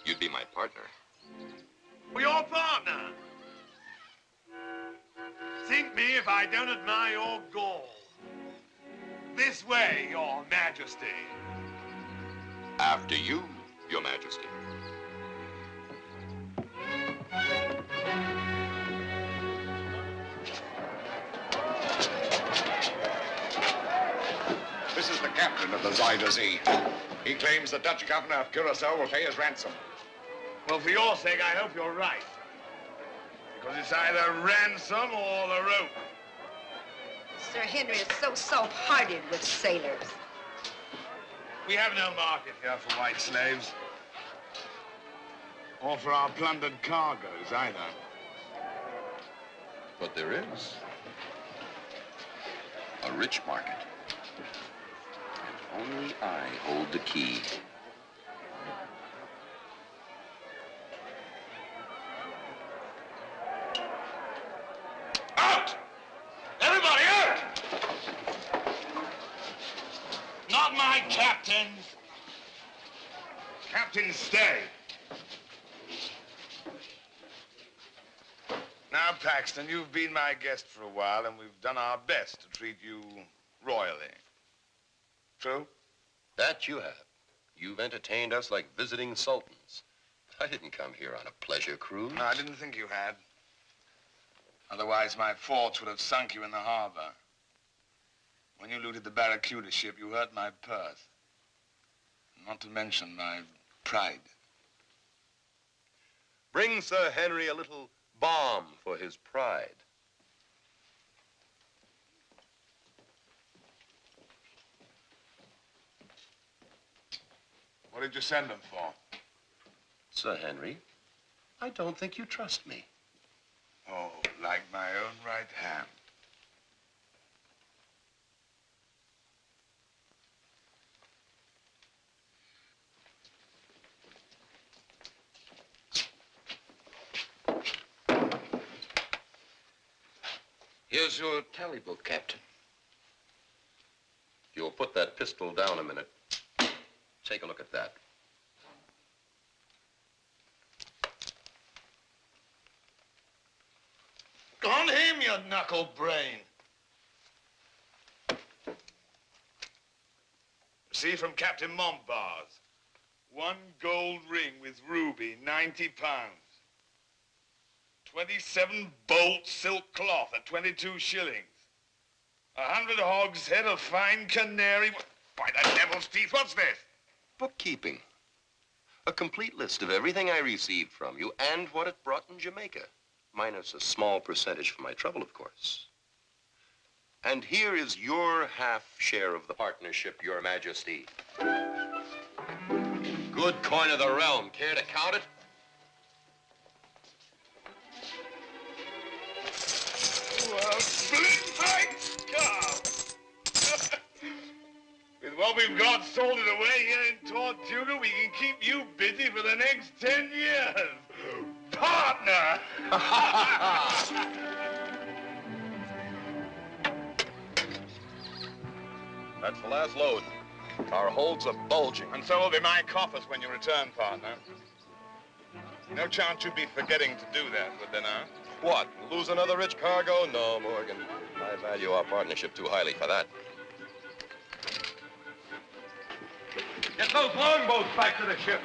You'd be my partner. Your partner? Think me if I don't admire your gall. This way, Your Majesty. After you, Your Majesty. This is the captain of the Zuyder Zee. He claims the Dutch governor of Curacao will pay his ransom. Well, for your sake, I hope you're right. Because it's either ransom or the rope. Sir Henry is so soft-hearted with sailors. We have no market here for white slaves. Or for our plundered cargoes, either. But there is. A rich market. And only I hold the key. Out! Everybody out! Not my captains. Captains, stay. Now, Paxton, you've been my guest for a while, and we've done our best to treat you royally. True? That you have. You've entertained us like visiting sultans. I didn't come here on a pleasure cruise. No, I didn't think you had. Otherwise, my forts would have sunk you in the harbor. When you looted the Barracuda ship, you hurt my purse. Not to mention my pride. Bring Sir Henry a little balm for his pride. What did you send them for? Sir Henry, I don't think you trust me. Oh, like my own right hand. Here's your tally book, Captain. You'll put that pistol down a minute. Take a look at that. On him, you knuckle brain. See, from Captain Montbars. 1 gold ring with ruby, 90 pounds. 27 bolt silk cloth at 22 shillings. 100 hogshead of fine canary. By the devil's teeth, what's this? Bookkeeping. A complete list of everything I received from you and what it brought in Jamaica. Minus a small percentage for my trouble, of course. And here is your half share of the partnership, Your Majesty. Good coin of the realm. Care to count it? With what we've got salted away here in Tortuga, we can keep you busy for the next 10 years. Partner! That's the last load. Our holds are bulging. And so will be my coffers when you return, partner. No chance you'd be forgetting to do that, would there now? What? Lose another rich cargo? No, Morgan. I value our partnership too highly for that. Get those longboats back to the ship.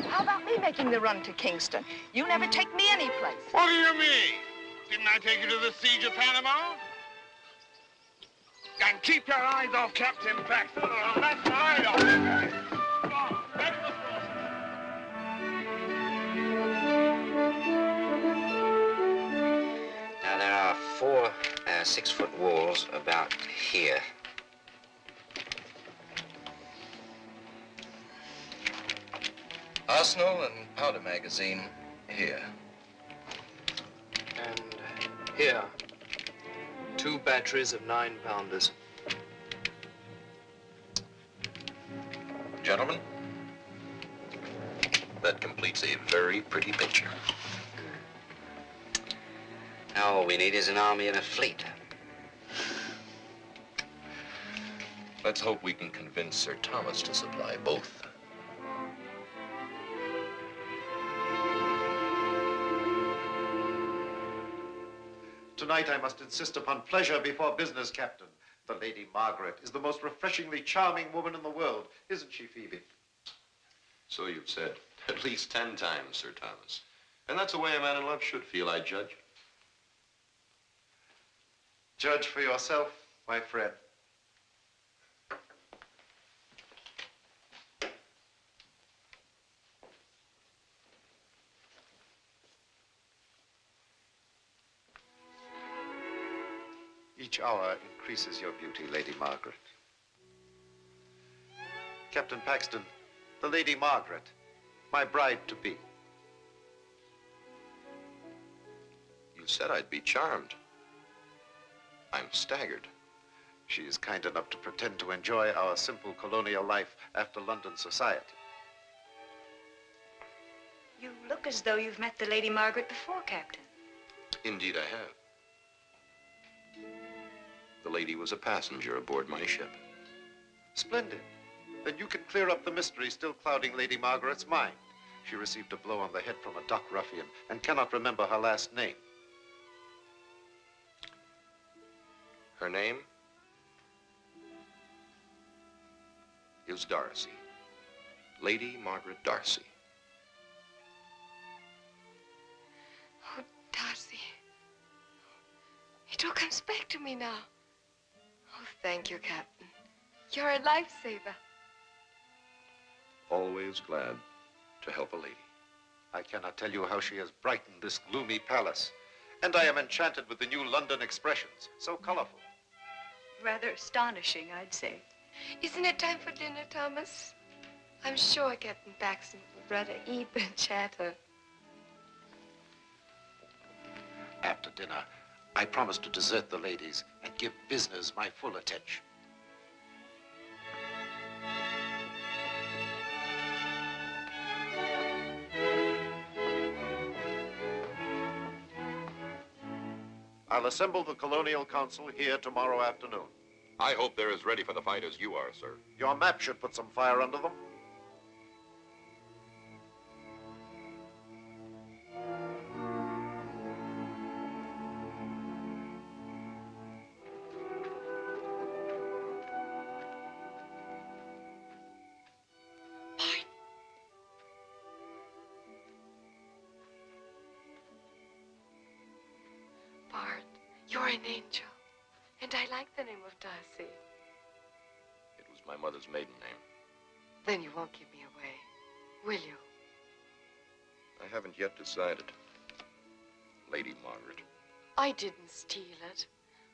How about me making the run to Kingston? You never take me any place. What do you mean? Didn't I take you to the siege of Panama? And keep your eyes off Captain Paxton, or I'll let my eye off him. Now, there are 4 6-foot walls about here. Arsenal and powder magazine here. And here, 2 batteries of 9-pounders. Gentlemen, that completes a very pretty picture. Now all we need is an army and a fleet. Let's hope we can convince Sir Thomas to supply both. Tonight I must insist upon pleasure before business, Captain. The Lady Margaret is the most refreshingly charming woman in the world, isn't she, Phoebe? So you've said. At least 10 times, Sir Thomas. And that's the way a man in love should feel, I judge. Judge for yourself, my friend. Each hour increases your beauty, Lady Margaret. Captain Paxton, the Lady Margaret, my bride-to-be. You said I'd be charmed. I'm staggered. She is kind enough to pretend to enjoy our simple colonial life after London society. You look as though you've met the Lady Margaret before, Captain. Indeed I have. The lady was a passenger aboard my ship. Splendid. Then you can clear up the mystery still clouding Lady Margaret's mind. She received a blow on the head from a dock ruffian and cannot remember her last name. Her name is Darcy. Lady Margaret Darcy. Oh, Darcy. It all comes back to me now. Oh, thank you, Captain. You're a lifesaver. Always glad to help a lady. I cannot tell you how she has brightened this gloomy palace. And I am enchanted with the new London expressions, so colorful. Rather astonishing, I'd say. Isn't it time for dinner, Thomas? I'm sure Captain Paxton would rather eat than chatter. After dinner, I promise to desert the ladies and give business my full attention. I'll assemble the Colonial Council here tomorrow afternoon. I hope they're as ready for the fight as you are, sir. Your map should put some fire under them. Bart, you're an angel. And I like the name of Darcy. It was my mother's maiden name. Then you won't give me away, will you? I haven't yet decided. Lady Margaret. I didn't steal it.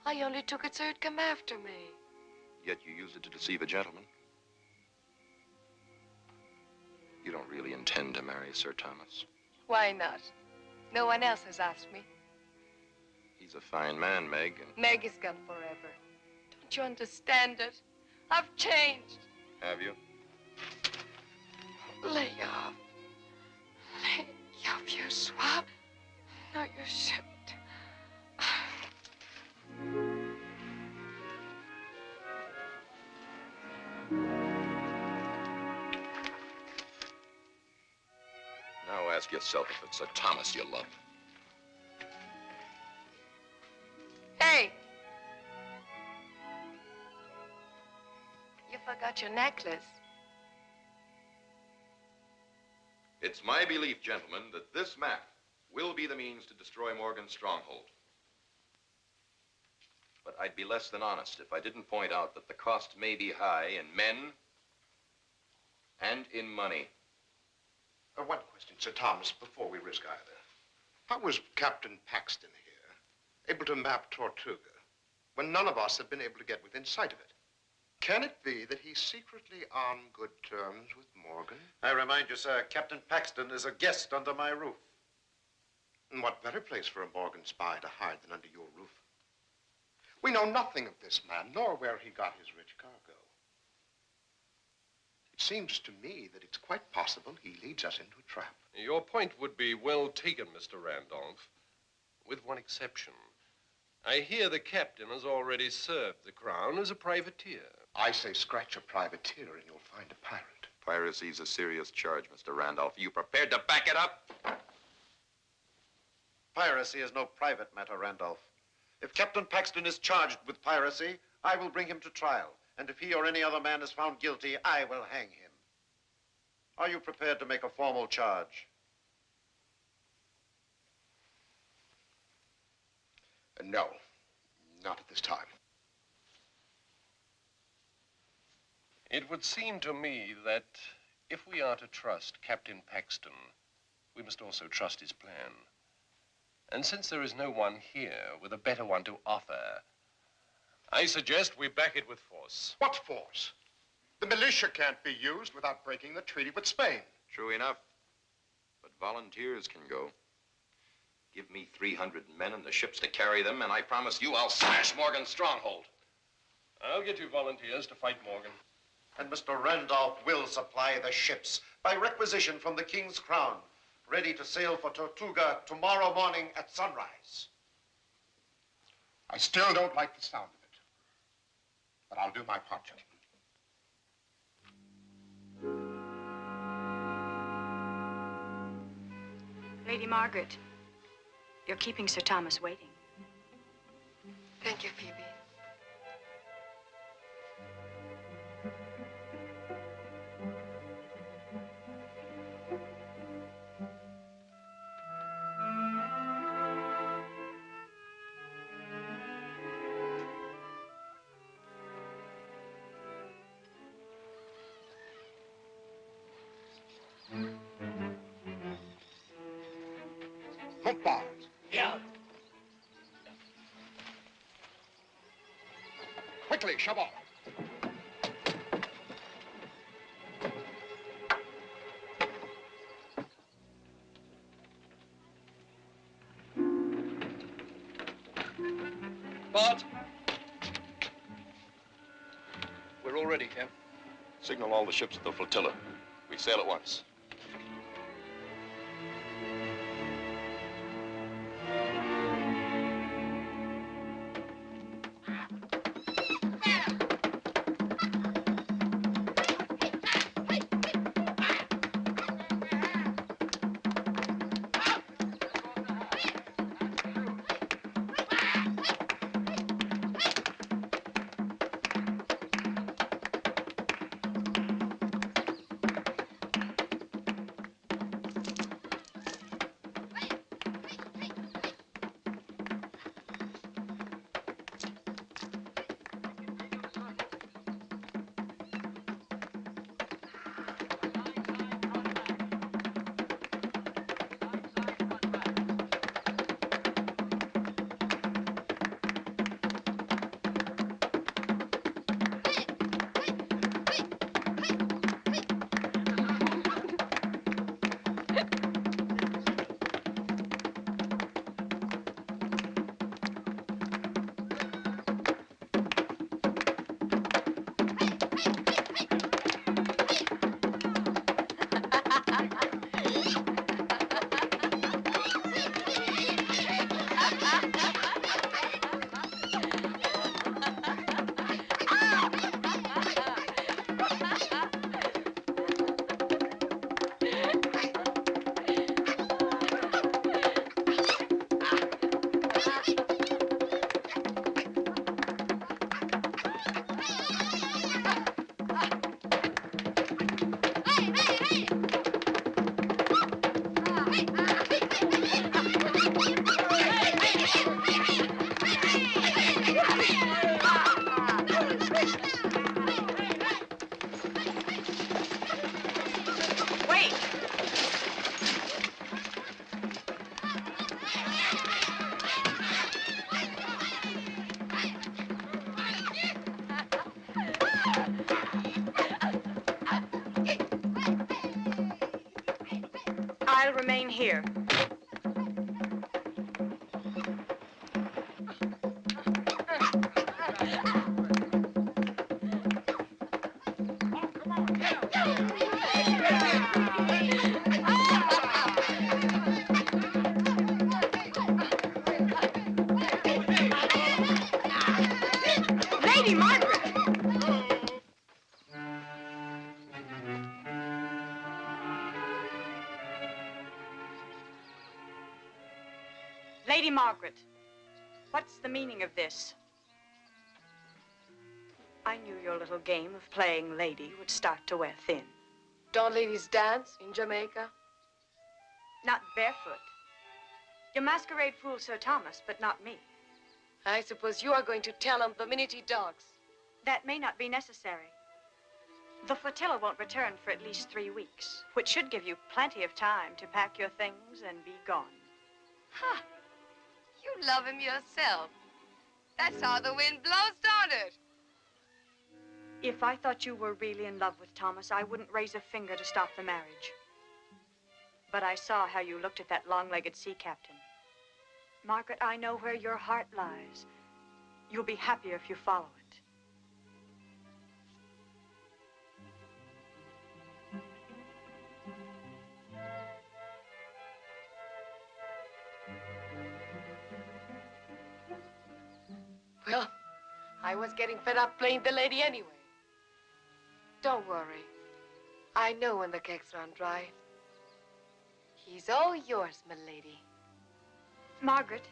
I only took it so it'd come after me. Yet you used it to deceive a gentleman. You don't really intend to marry Sir Thomas? Why not? No one else has asked me. He's a fine man, Meg. And... Meg is gone forever. Don't you understand it? I've changed. Have you? Lay off. Lay off, you swab. No, you shouldn't. Now ask yourself if it's Sir Thomas you love. Hey! You forgot your necklace. It's my belief, gentlemen, that this map will be the means to destroy Morgan's stronghold. But I'd be less than honest if I didn't point out that the cost may be high in men and in money. One question, Sir Thomas, before we risk either. How was Captain Paxton here able to map Tortuga when none of us have been able to get within sight of it? Can it be that he's secretly on good terms with Morgan? I remind you, sir, Captain Paxton is a guest under my roof. And what better place for a Morgan spy to hide than under your roof? We know nothing of this man, nor where he got his rich cargo. It seems to me that it's quite possible he leads us into a trap. Your point would be well taken, Mr. Randolph, with one exception. I hear the captain has already served the crown as a privateer. I say scratch a privateer and you'll find a pirate. Piracy's a serious charge, Mr. Randolph. Are you prepared to back it up? Piracy is no private matter, Randolph. If Captain Paxton is charged with piracy, I will bring him to trial. And if he or any other man is found guilty, I will hang him. Are you prepared to make a formal charge? No, not at this time. It would seem to me that if we are to trust Captain Paxton, we must also trust his plan. And since there is no one here with a better one to offer, I suggest we back it with force. What force? The militia can't be used without breaking the treaty with Spain. True enough. But volunteers can go. Give me 300 men and the ships to carry them, and I promise you I'll smash Morgan's stronghold. I'll get you volunteers to fight Morgan. And Mr. Randolph will supply the ships by requisition from the King's Crown, ready to sail for Tortuga tomorrow morning at sunrise. I still don't like the sound of it, but I'll do my part, gentlemen. Lady Margaret, you're keeping Sir Thomas waiting. Thank you, Phoebe. Yeah. Quickly, shove off. Bart! We're all ready, Cap. Signal all the ships of the flotilla. We sail at once. I'll remain here. Lady Margaret! Lady Margaret, what's the meaning of this? I knew your little game of playing lady would start to wear thin. Don't ladies dance in Jamaica? Not barefoot. Your masquerade fooled Sir Thomas, but not me. I suppose you are going to tell him the minute he docks. That may not be necessary. The flotilla won't return for at least 3 weeks, which should give you plenty of time to pack your things and be gone. Ha! You love him yourself. That's how the wind blows, don't it? If I thought you were really in love with Thomas, I wouldn't raise a finger to stop the marriage. But I saw how you looked at that long-legged sea captain. Margaret, I know where your heart lies. You'll be happier if you follow it. Well, I was getting fed up playing the lady anyway. Don't worry. I know when the kegs run dry. He's all yours, my lady. Margaret,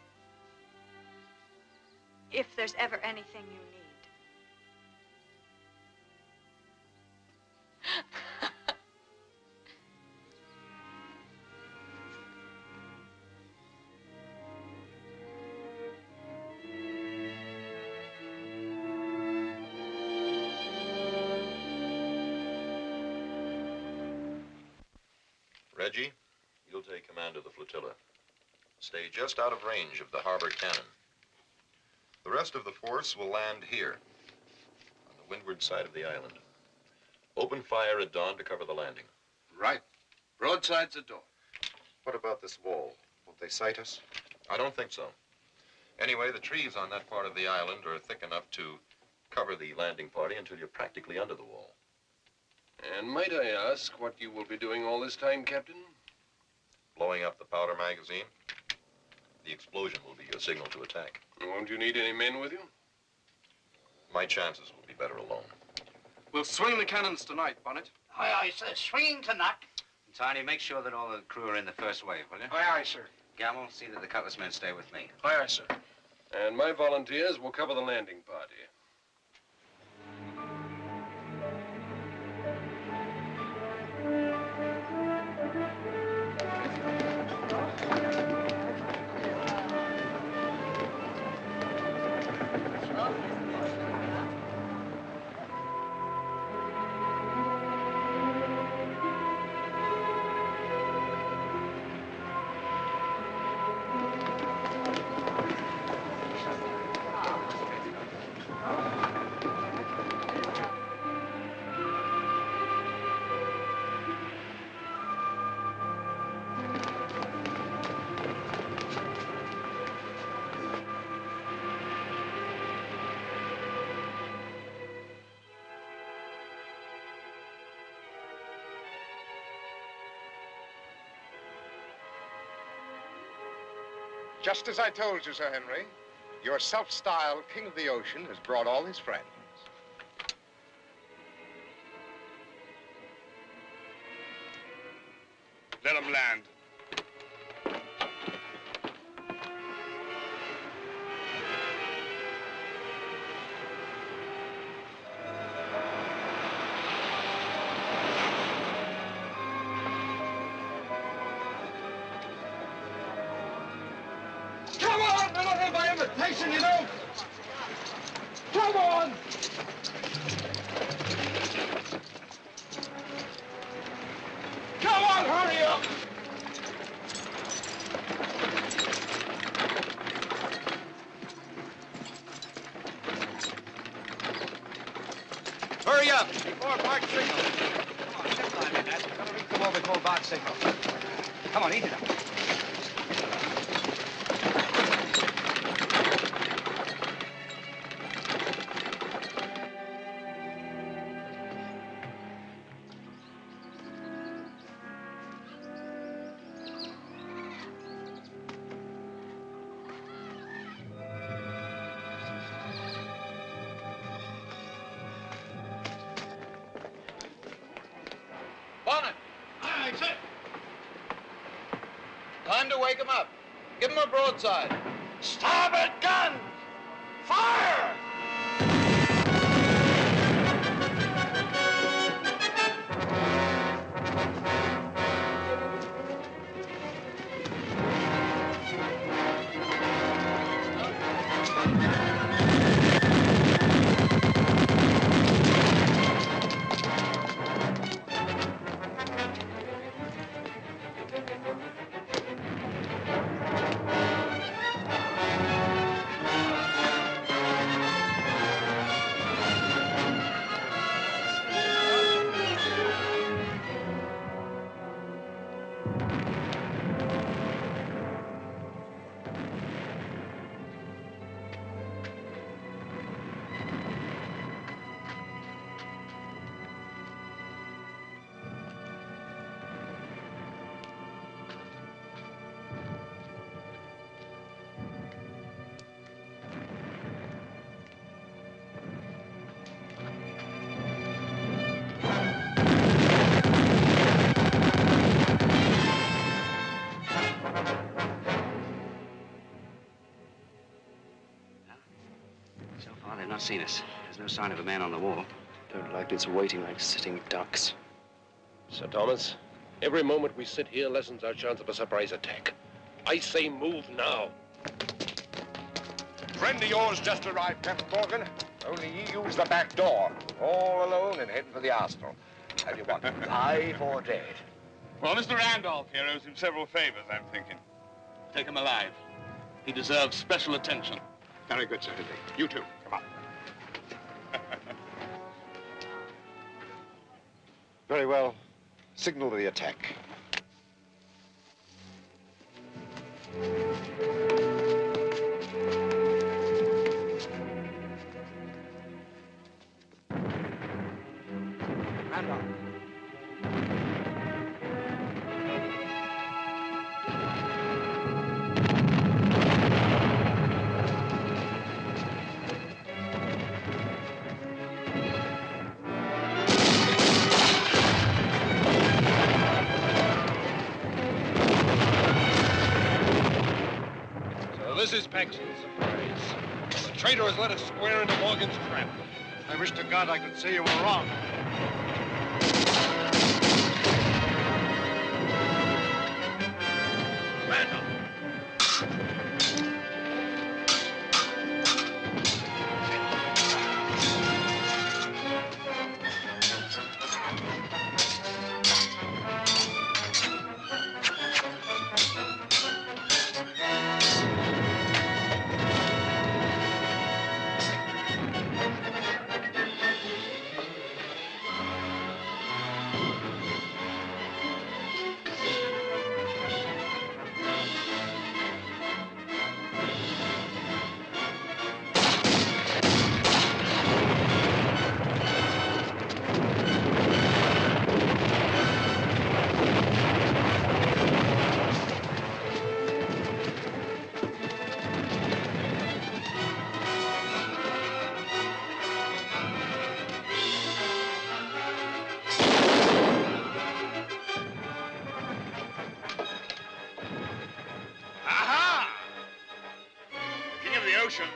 if there's ever anything you need. Reggie, you'll take command of the flotilla. Stay just out of range of the harbor cannon. The rest of the force will land here, on the windward side of the island. Open fire at dawn to cover the landing. Right. Broadsides at dawn. What about this wall? Won't they sight us? I don't think so. Anyway, the trees on that part of the island are thick enough to cover the landing party until you're practically under the wall. And might I ask what you will be doing all this time, Captain? Blowing up the powder magazine. The explosion will be your signal to attack. Won't you need any men with you? My chances will be better alone. We'll swing the cannons tonight, Bonnet. Aye, aye, sir. Swinging tonight. Tiny, make sure that all the crew are in the first wave, will you? Aye, aye, sir. Gamble, see that the cutlass men stay with me. Aye, aye, sir. And my volunteers will cover the landing party. Just as I told you, Sir Henry, your self-styled King of the Ocean has brought all his friends. Let them land. Come on! They're not here by invitation, you know! Come on! Come on, hurry up! Hurry up! Before bark signal. Come on, zip line in that. Gotta reach them over before bark signal. Come on, eat it up. Bonnet! Aye, sir. Time to wake him up. Give him a broadside. Starboard guns! Fire! So far, they've not seen us. There's no sign of a man on the wall. Don't like this waiting like sitting ducks. Sir Thomas, every moment we sit here lessens our chance of a surprise attack. I say move now. Friend of yours just arrived, Captain Morgan. Only he used the back door. All alone and heading for the arsenal. How do you want him, alive or dead? Well, Mr. Randolph here owes him several favors, I'm thinking. Take him alive. He deserves special attention. Very good, Sir Henry. You too. Come on. Very well. Signal the attack. Randolph. This is Paxton's surprise. The traitor has led us square into Morgan's trap. I wish to God I could say you were wrong. Randolph!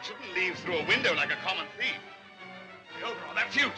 Shouldn't leave through a window like a common thief. The overall, that fuse.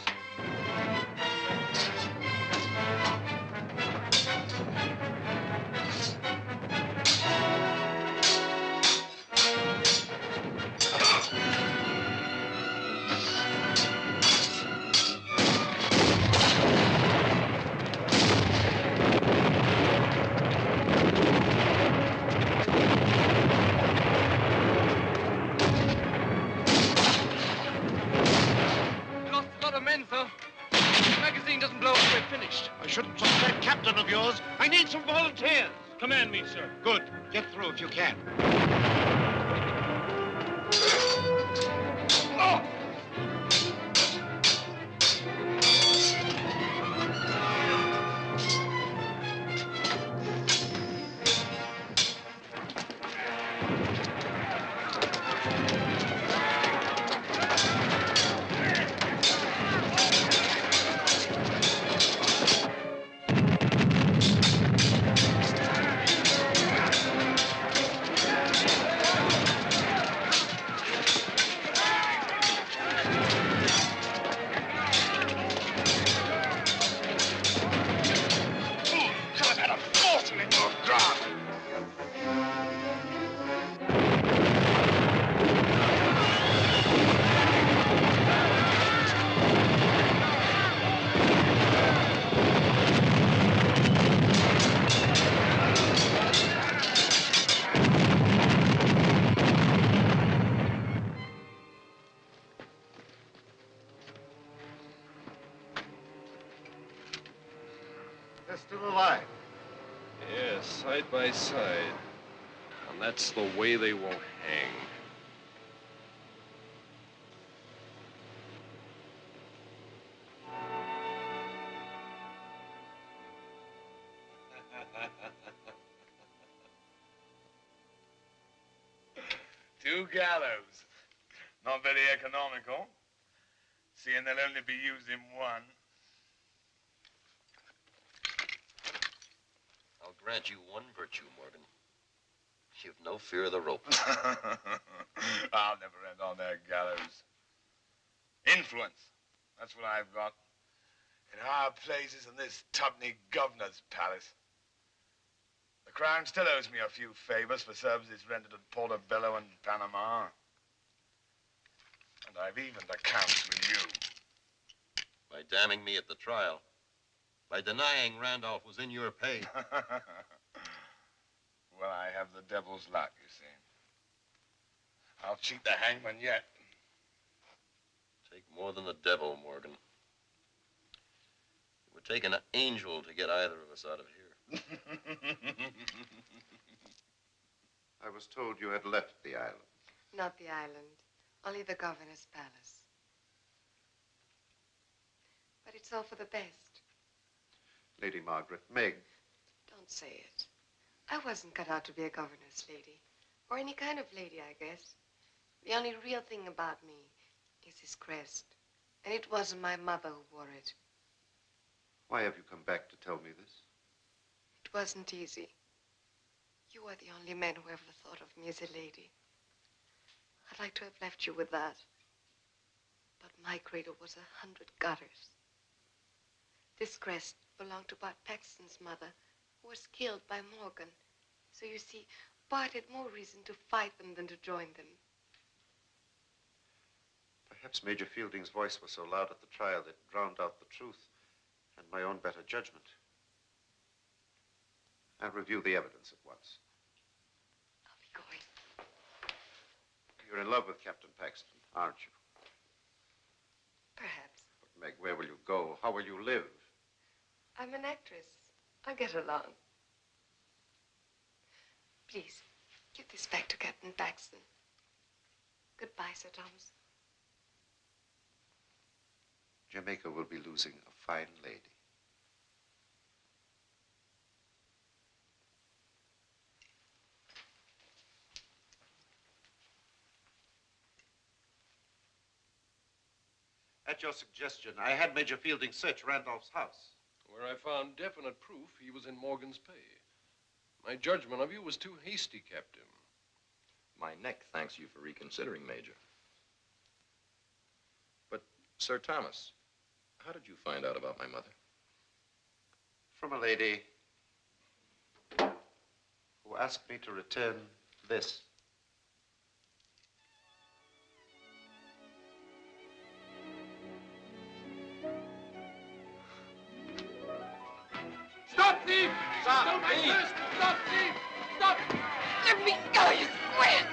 I shouldn't trust that captain of yours. I need some volunteers. Command me, sir. Good. Get through if you can. They're still alive. Yes, side by side. And that's the way they will hang. Two gallows. Not very economical, seeing they'll only be used in one. I'll grant you one virtue, Morgan. You've no fear of the rope. I'll never end on their gallows. Influence. That's what I've got. In higher places than this tubney governor's palace. The Crown still owes me a few favors for services rendered at Portobello and Panama. And I've evened accounts with you. By damning me at the trial. By denying Randolph was in your pay. Well, I have the devil's luck, you see. I'll cheat the hangman yet. Take more than the devil, Morgan. It would take an angel to get either of us out of here. I was told you had left the island. Not the island, only the governor's palace. But it's all for the best. Lady Margaret, Meg. Don't say it. I wasn't cut out to be a governor's lady. Or any kind of lady, I guess. The only real thing about me is this crest. And it wasn't my mother who wore it. Why have you come back to tell me this? It wasn't easy. You are the only man who ever thought of me as a lady. I'd like to have left you with that. But my cradle was 100 gutters. This crest belonged to Bart Paxton's mother, who was killed by Morgan. So you see, Bart had more reason to fight them than to join them. Perhaps Major Fielding's voice was so loud at the trial that it drowned out the truth and my own better judgment. I'll review the evidence at once. I'll be going. You're in love with Captain Paxton, aren't you? Perhaps. But Meg, where will you go? How will you live? I'm an actress. I'll get along. Please, give this back to Captain Paxton. Goodbye, Sir Thomas. Jamaica will be losing a fine lady. At your suggestion, I had Major Fielding search Randolph's house. Where I found definite proof he was in Morgan's pay. My judgment of you was too hasty, Captain. My neck thanks you for reconsidering, Major. But, Sir Thomas, how did you find out about my mother? From a lady who asked me to return this. Stop thief! Stop thief! Stop thief! Stop! Let me go, you square!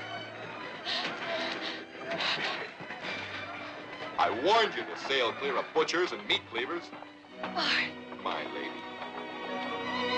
I warned you to sail clear of butchers and meat cleavers. Bart. My lady.